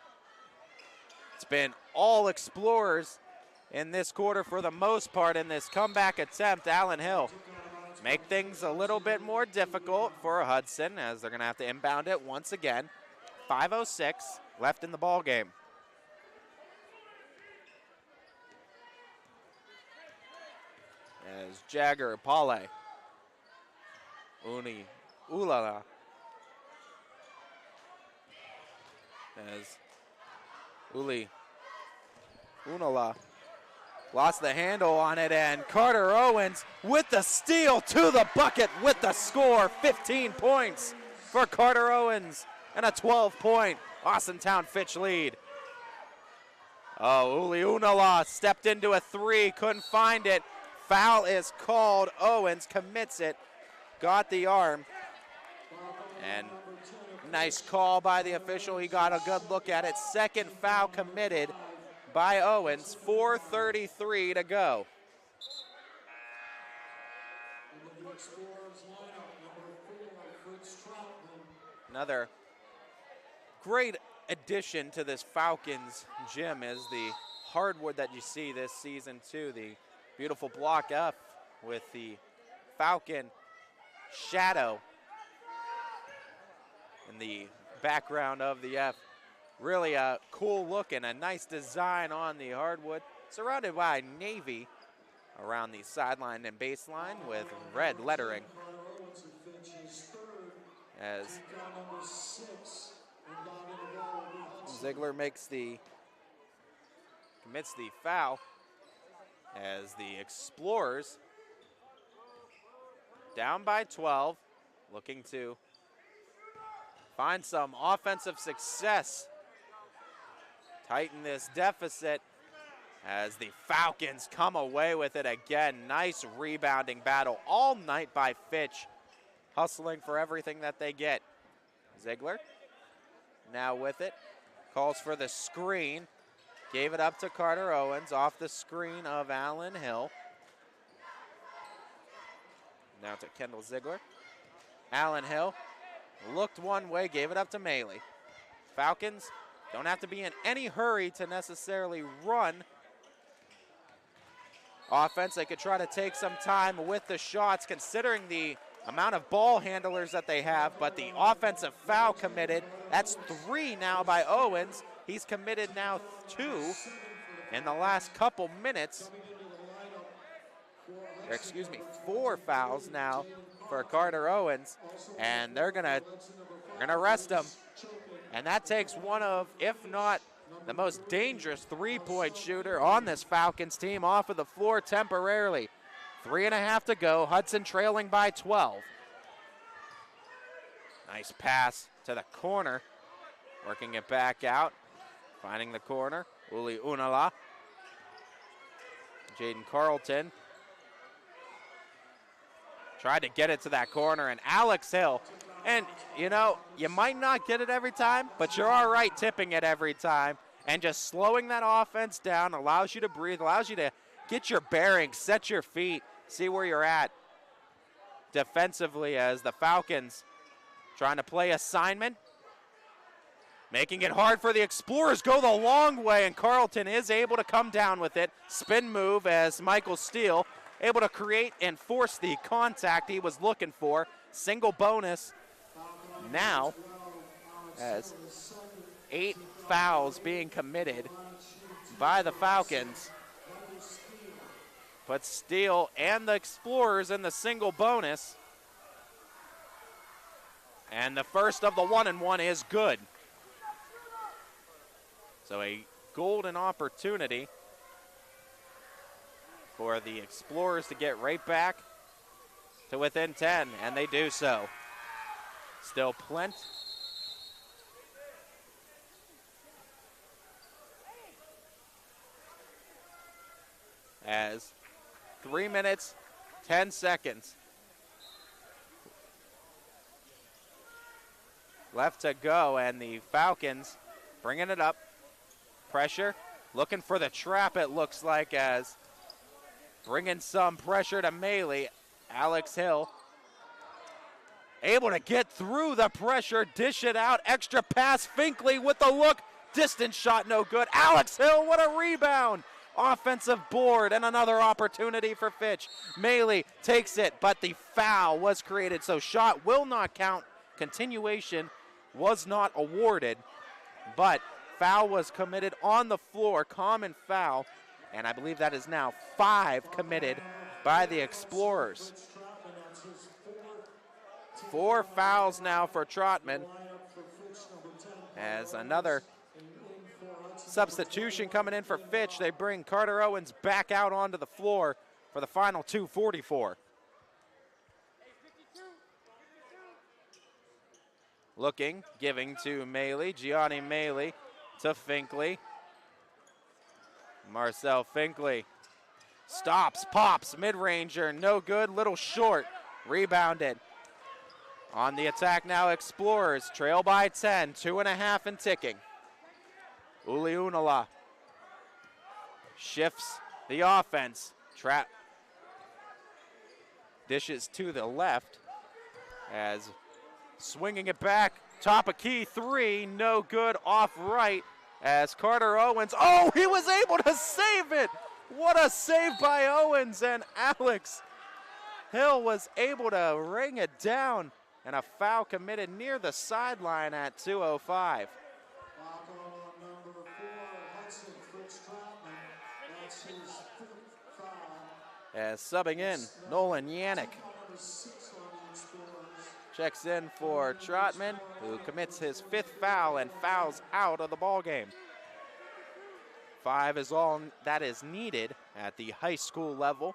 It's been all Explorers in this quarter for the most part in this comeback attempt. Allen Hill make things a little bit more difficult for Hudson as they're going to have to inbound it once again. 5:06 left in the ball game. As Jagger, Pale, Ulala. As Uli Unala lost the handle on it, and Carter Owens with the steal to the bucket with the score. 15 points for Carter Owens and a 12-point Austintown Fitch lead. Oh, Uli Unala stepped into a 3, couldn't find it. Foul is called. Owens commits it, got the arm, and nice call by the official. He got a good look at it. Second foul committed by Owens. 4:33 to go. Another great addition to this Falcons gym is the hardwood that you see this season too. The beautiful block F with the Falcon shadow in the background of the F. Really a cool look and a nice design on the hardwood. Surrounded by navy around the sideline and baseline with red lettering. As Ziegler commits the foul. As the Explorers, down by 12, looking to find some offensive success, tighten this deficit as the Falcons come away with it again. Nice rebounding battle all night by Fitch, hustling for everything that they get. Ziegler now with it, calls for the screen. Gave it up to Carter Owens off the screen of Allen Hill. Now to Kendall Ziegler. Allen Hill looked one way, gave it up to Maley. Falcons don't have to be in any hurry to necessarily run offense. They could try to take some time with the shots considering the amount of ball handlers that they have, but the offensive foul committed. That's 3 now by Owens. He's committed now 2 in the last couple minutes. Or excuse me, 4 fouls now for Carter Owens, and they're gonna rest him. And that takes one of, if not the most dangerous 3-point shooter on this Falcons team off of the floor temporarily. 3.5 to go. Hudson trailing by 12. Nice pass to the corner. Working it back out. Finding the corner. Uli Unala. Jaden Carlton. Tried to get it to that corner, and Alex Hill. And, you know, you might not get it every time, but you're all right tipping it every time. And just slowing that offense down allows you to breathe, allows you to get your bearings, set your feet, see where you're at defensively as the Falcons trying to play assignment. Making it hard for the Explorers, go the long way, and Carlton is able to come down with it. Spin move as Michael Steele able to create and force the contact he was looking for. Single bonus now as 8 fouls being committed by the Falcons. But Steele and the Explorers in the single bonus. And the first of the 1-and-1 is good. So a golden opportunity for the Explorers to get right back to within 10, and they do so. Still plenty. As 3 minutes, 10 seconds left to go, and the Falcons bringing it up. Pressure, looking for the trap, it looks like, as bringing some pressure to Maley. Alex Hill able to get through the pressure, dish it out, extra pass, Finkley with the look, distance shot no good. Alex Hill, what a rebound! Offensive board and another opportunity for Fitch. Maley takes it, but the foul was created, so shot will not count. Continuation was not awarded, but foul was committed on the floor, common foul, and I believe that is now 5 committed by the Explorers. 4 fouls now for Trotman, as another substitution coming in for Fitch. They bring Carter Owens back out onto the floor for the final 2:44. Looking, giving to Maley, Gianni Maley to Finkley. Marcel Finkley stops, pops, mid-ranger, no good, little short, rebounded. On the attack now, Explorers trail by 10, 2.5 and ticking. Uli Unala shifts the offense. Trap dishes to the left as swinging it back. Top of key 3, no good, off right as Carter Owens. Oh, he was able to save it. What a save by Owens, and Alex Hill was able to ring it down, and a foul committed near the sideline at 2:05. As subbing in, Nolan Yannick checks in for Trotman, who commits his 5th foul and fouls out of the ballgame. 5 is all that is needed at the high school level.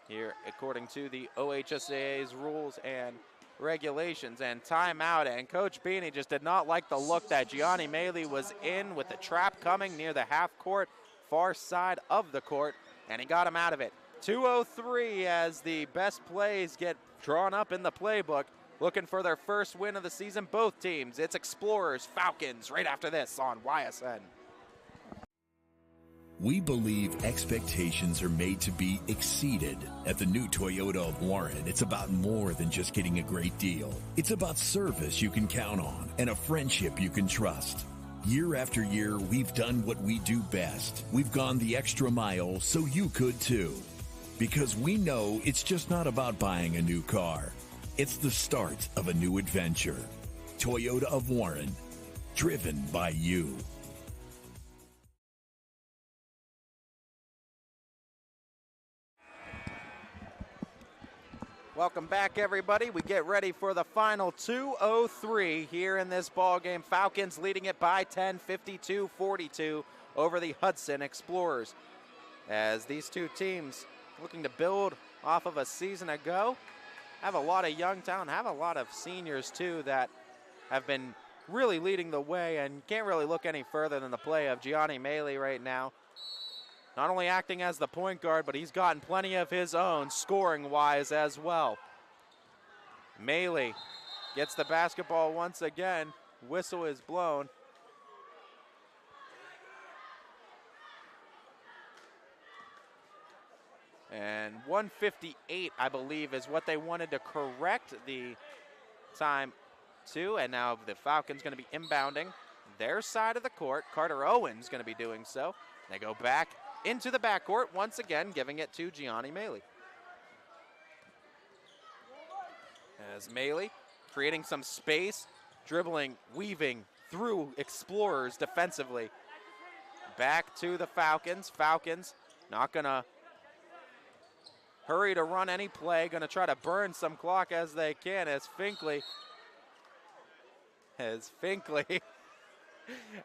Here, according to the OHSAA's rules and regulations, and timeout, and Coach Beanie just did not like the look that Gianni Maley was in with the trap coming near the half court, far side of the court, and he got him out of it. 2:03 as the best plays get drawn up in the playbook, looking for their first win of the season, both teams. It's Explorers, Falcons, right after this on YSN. We believe expectations are made to be exceeded. At the new Toyota of Warren, it's about more than just getting a great deal. It's about service you can count on and a friendship you can trust. Year after year, we've done what we do best. We've gone the extra mile so you could too. Because we know it's just not about buying a new car. It's the start of a new adventure. Toyota of Warren, driven by you. Welcome back, everybody. We get ready for the final 2:03 here in this ball game. Falcons leading it by 10, 52-42 over the Hudson Explorers. as these two teams looking to build off of a season ago. Have a lot of young talent, have a lot of seniors too that have been really leading the way, and can't really look any further than the play of Gianni Maley right now. Not only acting as the point guard, but he's gotten plenty of his own scoring-wise as well. Maley gets the basketball once again. Whistle is blown. And 1:58, I believe, is what they wanted to correct the time to. And now the Falcons going to be inbounding their side of the court. Carter Owens going to be doing so. They go back into the backcourt once again, giving it to Gianni Maley. As Maley creating some space, dribbling, weaving through Explorers defensively. Back to the Falcons. Falcons not going to hurry to run any play, going to try to burn some clock as they can as Finkley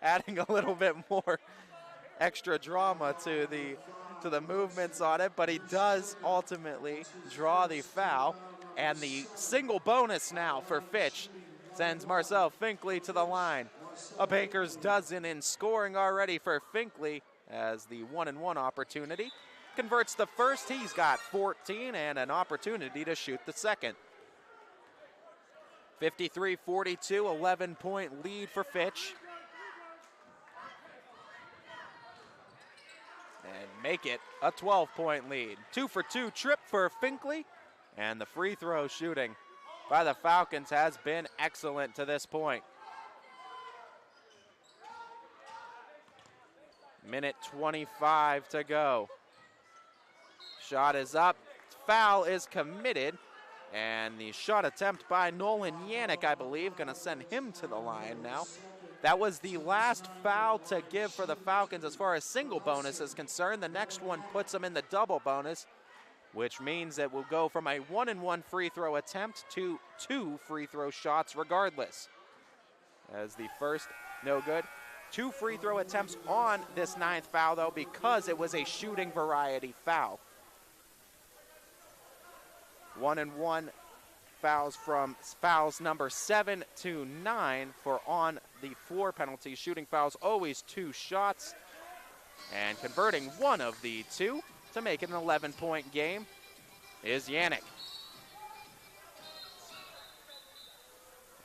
adding a little bit more extra drama to the movements on it, but he does ultimately draw the foul, and the single bonus now for Fitch sends Marcel Finkley to the line. A baker's dozen in scoring already for Finkley as the 1-and-1 opportunity. Converts the first, he's got 14 and an opportunity to shoot the second. 53-42, 11-point lead for Fitch. And make it a 12-point lead. 2-for-2 trip for Finkley, and the free throw shooting by the Falcons has been excellent to this point. Minute 25 to go. Shot is up, foul is committed, and the shot attempt by Nolan Yannick, I believe, gonna send him to the line now. That was the last foul to give for the Falcons as far as single bonus is concerned. The next one puts them in the double bonus, which means that we'll go from a 1-and-1 free throw attempt to 2 free throw shots regardless. As the first, no good. 2 free throw attempts on this 9th foul though, because it was a shooting variety foul. 1-and-1 fouls from fouls number 7 to 9 for on the floor penalties. Shooting fouls, always 2 shots. And converting one of the 2 to make it an 11-point game is Yannick.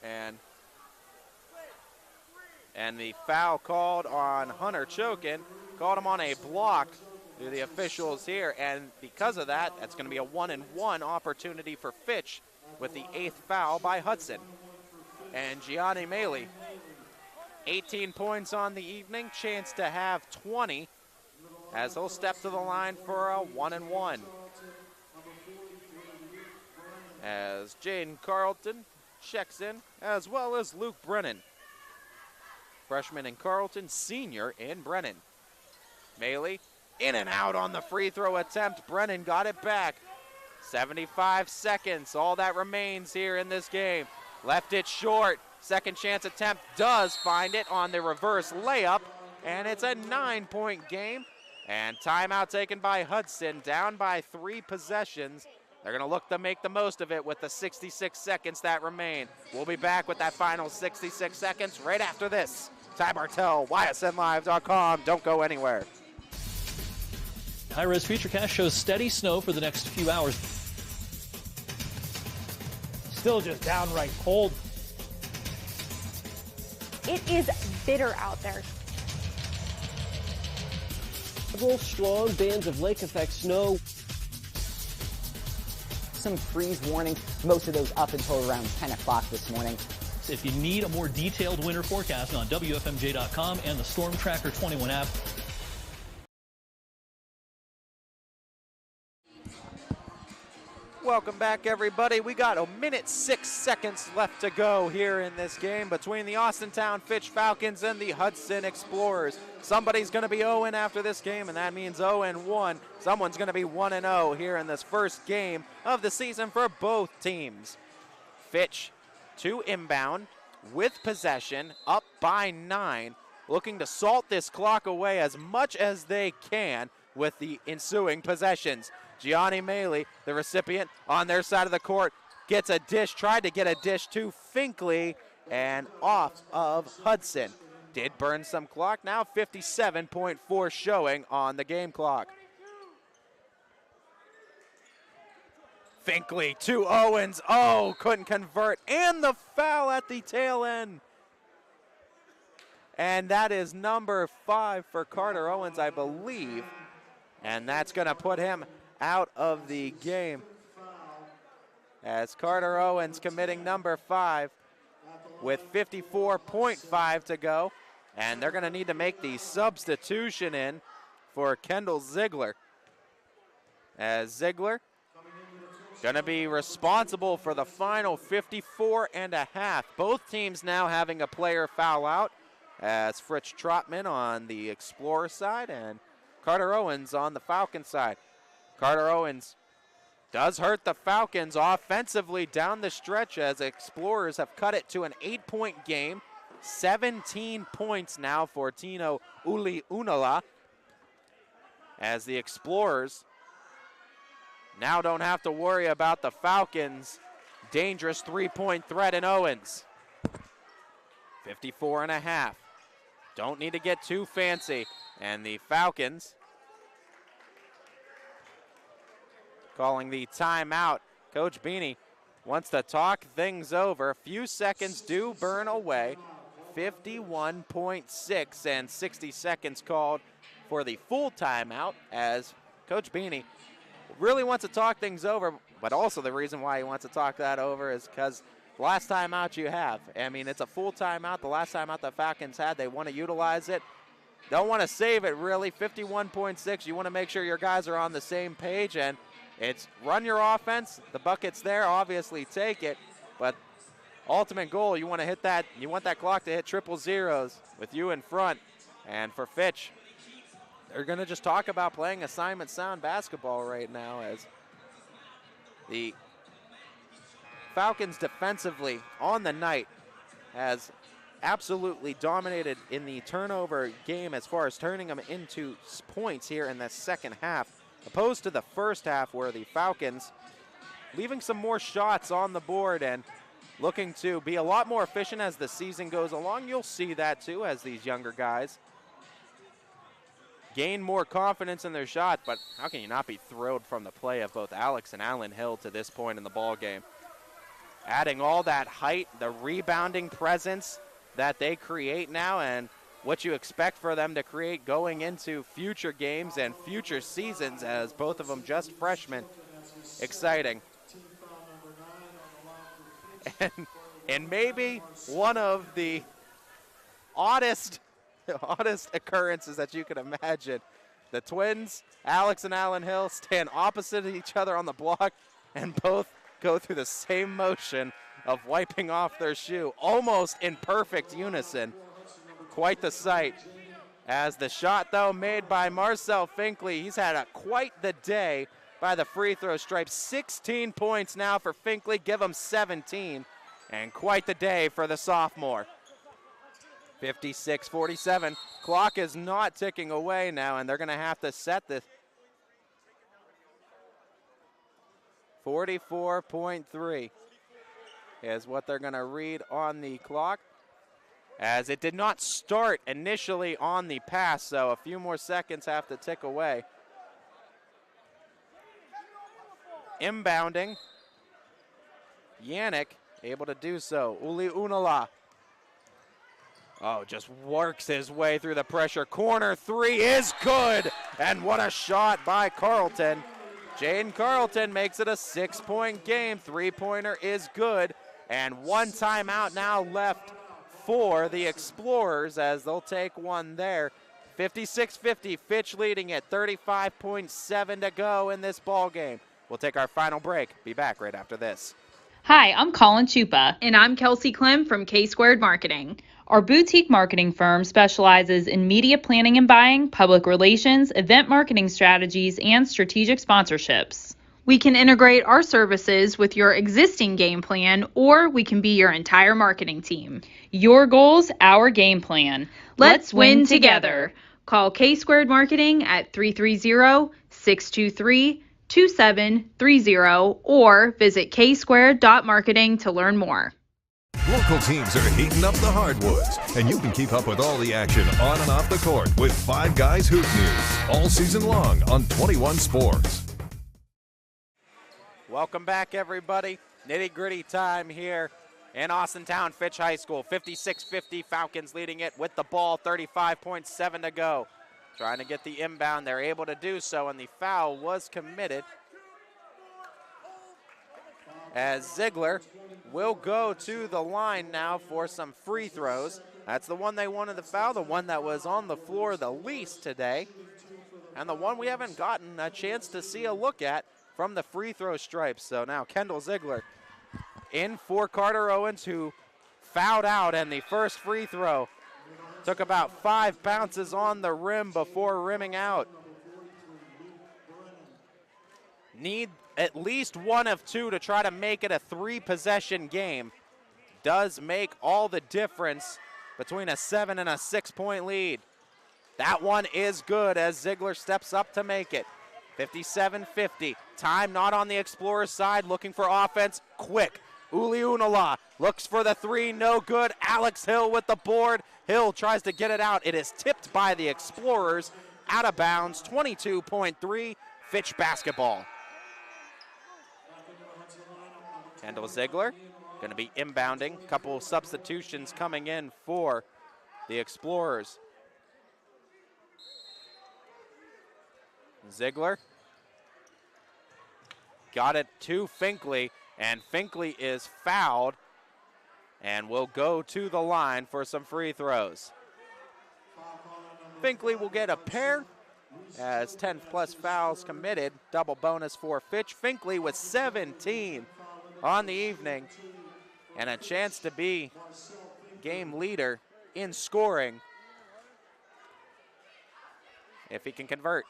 And the foul called on Hunter Chokin, called him on a block to the officials here, and because of that, that's going to be a 1-and-1 opportunity for Fitch with the 8th foul by Hudson. And Gianni Maley, 18 points on the evening, chance to have 20 as he'll step to the line for a 1-and-1. As Jaden Carlton checks in, as well as Luke Brennan. Freshman in Carlton, senior in Brennan. Maley in and out on the free throw attempt. Brennan got it back. 75 seconds, all that remains here in this game. Left it short. Second chance attempt does find it on the reverse layup, and it's a 9-point game. And timeout taken by Hudson, down by 3 possessions. They're going to look to make the most of it with the 66 seconds that remain. We'll be back with that final 66 seconds right after this. Ty Bartell, YSNLive.com. Don't go anywhere. High-res Futurecast shows steady snow for the next few hours. Still just downright cold. It is bitter out there. Several strong bands of lake effect snow. Some freeze warning, most of those up until around 10 o'clock this morning. If you need a more detailed winter forecast on WFMJ.com and the Storm Tracker 21 app. Welcome back, everybody. We got a minute 6 seconds left to go here in this game between the Austintown Fitch Falcons and the Hudson Explorers. Somebody's going to be 0-0 after this game, and that means 0-1. Someone's going to be 1-0 here in this first game of the season for both teams. Fitch to inbound with possession, up by 9, looking to salt this clock away as much as they can. with the ensuing possessions. Gianni Maley, the recipient on their side of the court, gets a dish, tried to get a dish to Finkley, and off of Hudson. Did burn some clock, now 57.4 showing on the game clock. Finkley to Owens, oh, couldn't convert, and the foul at the tail end. And that is number 5 for Carter Owens, I believe. And that's gonna put him out of the game. As Carter Owens committing number 5 with 54.5 to go. And they're gonna need to make the substitution in for Kendall Ziegler. As Ziegler gonna be responsible for the final 54.5. Both teams now having a player foul out, as Fritz Trotman on the Explorer side and Carter Owens on the Falcon side. Carter Owens does hurt the Falcons offensively down the stretch, as Explorers have cut it to an 8-point game. 17 points now for Tino Uliunala, as the Explorers now don't have to worry about the Falcons' dangerous three-point threat in Owens. 54.5. Don't need to get too fancy. And the Falcons calling the timeout. Coach Beanie wants to talk things over. A few seconds do burn away. 51.6 and 60 seconds called for the full timeout, as Coach Beanie really wants to talk things over, but also the reason why he wants to talk that over is because last timeout you have. I mean, it's a full timeout. The last timeout the Falcons had, they want to utilize it. Don't want to save it, really. 51.6, you want to make sure your guys are on the same page, and it's run your offense. The bucket's there, obviously take it, but ultimate goal, you want to hit that, you want that clock to hit triple zeros with you in front. And for Fitch, they're going to just talk about playing assignment sound basketball right now, as the Falcons defensively on the night has absolutely dominated in the turnover game as far as turning them into points here in the second half, opposed to the first half where the Falcons leaving some more shots on the board and looking to be a lot more efficient as the season goes along. You'll see that too as these younger guys gain more confidence in their shot, but how can you not be thrilled from the play of both Alex and Allen Hill to this point in the ball game? Adding all that height, the rebounding presence that they create now, and what you expect for them to create going into future games and future seasons, as both of them just freshmen. Exciting. And maybe one of the oddest occurrences that you can imagine. The twins, Alex and Allen Hill, stand opposite each other on the block and both go through the same motion of wiping off their shoe, almost in perfect unison. Quite the sight. As the shot, though, made by Marcel Finkley. He's had quite the day by the free throw stripe. 16 points now for Finkley. Give him 17. And quite the day for the sophomore. 56-47. Clock is not ticking away now, and they're going to have to set this. 44.3 is what they're going to read on the clock, as it did not start initially on the pass, so a few more seconds have to tick away. Inbounding, Yannick able to do so. Uli Unala. Oh, just works his way through the pressure. Corner three is good, and what a shot by Carlton. Jaden Carlton makes it a 6-point game. Three-pointer is good, and one timeout now left for the Explorers, as they'll take one there. 56-50, Fitch leading at 35.7 to go in this ball game. We'll take our final break. Be back right after this. Hi, I'm Colin Chupa. And I'm Kelsey Klim from K-Squared Marketing. Our boutique marketing firm specializes in media planning and buying, public relations, event marketing strategies, and strategic sponsorships. We can integrate our services with your existing game plan, or we can be your entire marketing team. Your goals, our game plan. Let's win together. Call K-Squared Marketing at 330-623-2730 or visit ksquared.marketing to learn more. Local teams are heating up the hardwoods, and you can keep up with all the action on and off the court with Five Guys Hoop News all season long on 21 Sports. Welcome back, everybody. Nitty-gritty time here in Austintown Fitch High School. 56-50, Falcons leading it with the ball, 35.7 to go. Trying to get the inbound. They're able to do so, and the foul was committed as Ziegler will go to the line now for some free throws. That's the one they wanted the foul, the one that was on the floor the least today, and the one we haven't gotten a chance to see a look at from the free throw stripes. So now Kendall Ziegler in for Carter Owens, who fouled out, and the first free throw took about 5 bounces on the rim before rimming out. Need at least one of two to try to make it a 3-possession game. Does make all the difference between a 7 and a 6-point lead. That one is good as Ziegler steps up to make it. 57-50. Time not on the Explorers side, looking for offense quick. Uli Unala looks for the three, no good. Alex Hill with the board. Hill tries to get it out. It is tipped by the Explorers. Out of bounds, 22.3, Fitch basketball. Kendall Ziegler going to be inbounding. A couple of substitutions coming in for the Explorers. Ziegler got it to Finkley, and Finkley is fouled and will go to the line for some free throws. Finkley will get a pair as 10 plus fouls committed. Double bonus for Fitch. Finkley with 17 on the evening and a chance to be game leader in scoring if he can convert.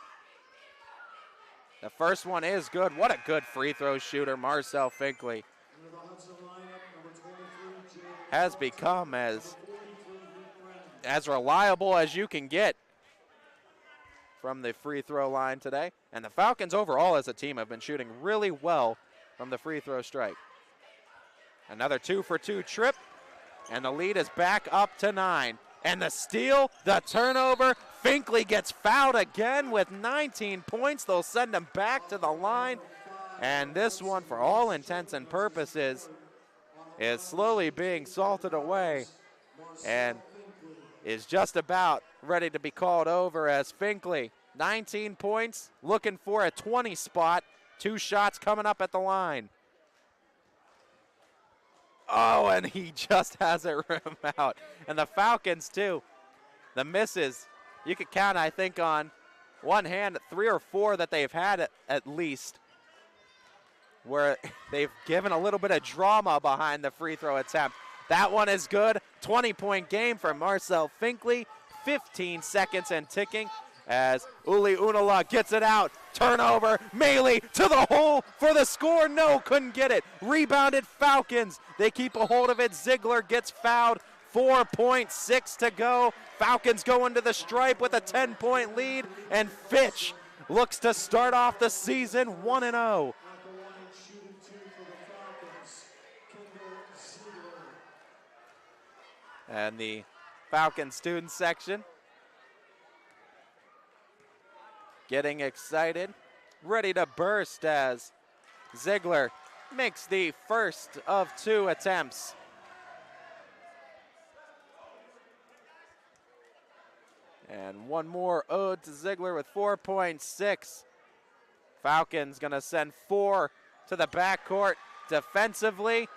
The first one is good. What a good free throw shooter Marcel Finkley has become as reliable as you can get from the free throw line today. And the Falcons overall as a team have been shooting really well from the free throw strike. Another 2-for-2 trip, and the lead is back up to 9. And the steal, the turnover, Finkley gets fouled again with 19 points. They'll send him back to the line. And this one, for all intents and purposes, is slowly being salted away and is just about ready to be called over as Finkley, 19 points, looking for a 20 spot. 2 shots coming up at the line. Oh, and he just has it rim out. And the Falcons, too. The misses, you could count, I think, on one hand 3 or 4 that they've had at least, where they've given a little bit of drama behind the free throw attempt. That one is good. 20-point game for Marcel Finkley. 15 seconds and ticking as Uli Unala gets it out. Turnover, Maley to the hole for the score. No, couldn't get it. Rebounded Falcons. They keep a hold of it. Ziegler gets fouled. 4.6 to go. Falcons go into the stripe with a 10-point lead, and Fitch looks to start off the season 1-0. And the Falcon student section getting excited, ready to burst as Ziegler makes the first of 2 attempts. And one more ode to Ziegler with 4.6. Falcons gonna send 4 to the backcourt defensively.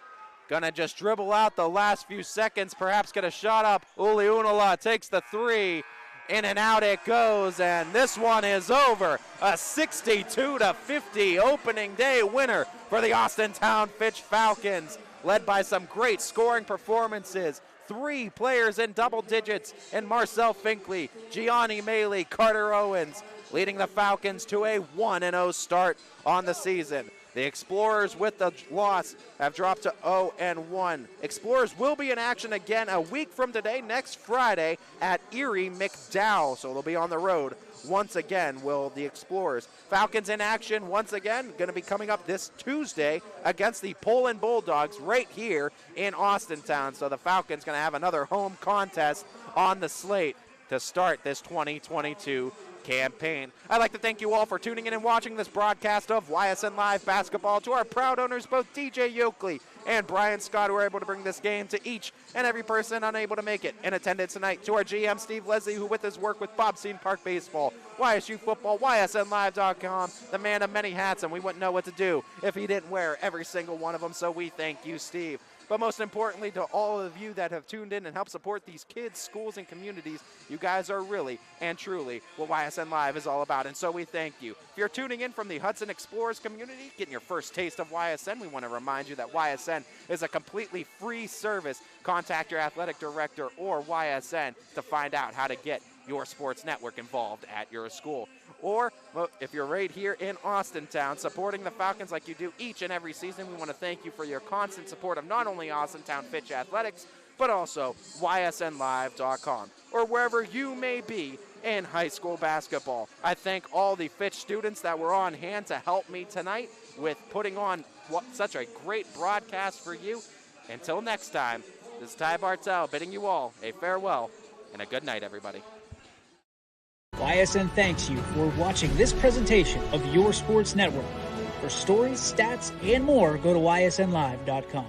Gonna just dribble out the last few seconds, perhaps get a shot up. Uli Unala takes the 3. In and out it goes, and this one is over. A 62-50 opening day winner for the Austintown Fitch Falcons, led by some great scoring performances. 3 players in double digits in Marcel Finkley, Gianni Maley, Carter Owens, leading the Falcons to a 1-0 start on the season. The Explorers, with the loss, have dropped to 0-1. Explorers will be in action again a week from today, next Friday, at Erie McDowell. So they'll be on the road once again, will the Explorers. Falcons in action once again, going to be coming up this Tuesday against the Poland Bulldogs right here in Austintown. So the Falcons going to have another home contest on the slate to start this 2022 campaign. I'd like to thank you all for tuning in and watching this broadcast of YSN Live Basketball. To our proud owners, both DJ Yoakley and Brian Scott, who were able to bring this game to each and every person unable to make it in attendance tonight. To our GM, Steve Leslie, who with his work with Bobstein Park Baseball, YSU Football, YSNLive.com, the man of many hats, and we wouldn't know what to do if he didn't wear every single one of them, so we thank you, Steve. But most importantly, to all of you that have tuned in and helped support these kids, schools, and communities, you guys are really and truly what YSN Live is all about, and so we thank you. If you're tuning in from the Hudson Explorers community, getting your first taste of YSN, we want to remind you that YSN is a completely free service. Contact your athletic director or YSN to find out how to get your sports network involved at your school. Or, well, if you're right here in Austintown supporting the Falcons like you do each and every season, we want to thank you for your constant support of not only Austintown Fitch Athletics, but also YSNLive.com, or wherever you may be in high school basketball. I thank all the Fitch students that were on hand to help me tonight with putting on such a great broadcast for you. Until next time, this is Ty Bartell bidding you all a farewell and a good night, everybody. YSN thanks you for watching this presentation of your sports network. For stories, stats, and more, go to ysnlive.com.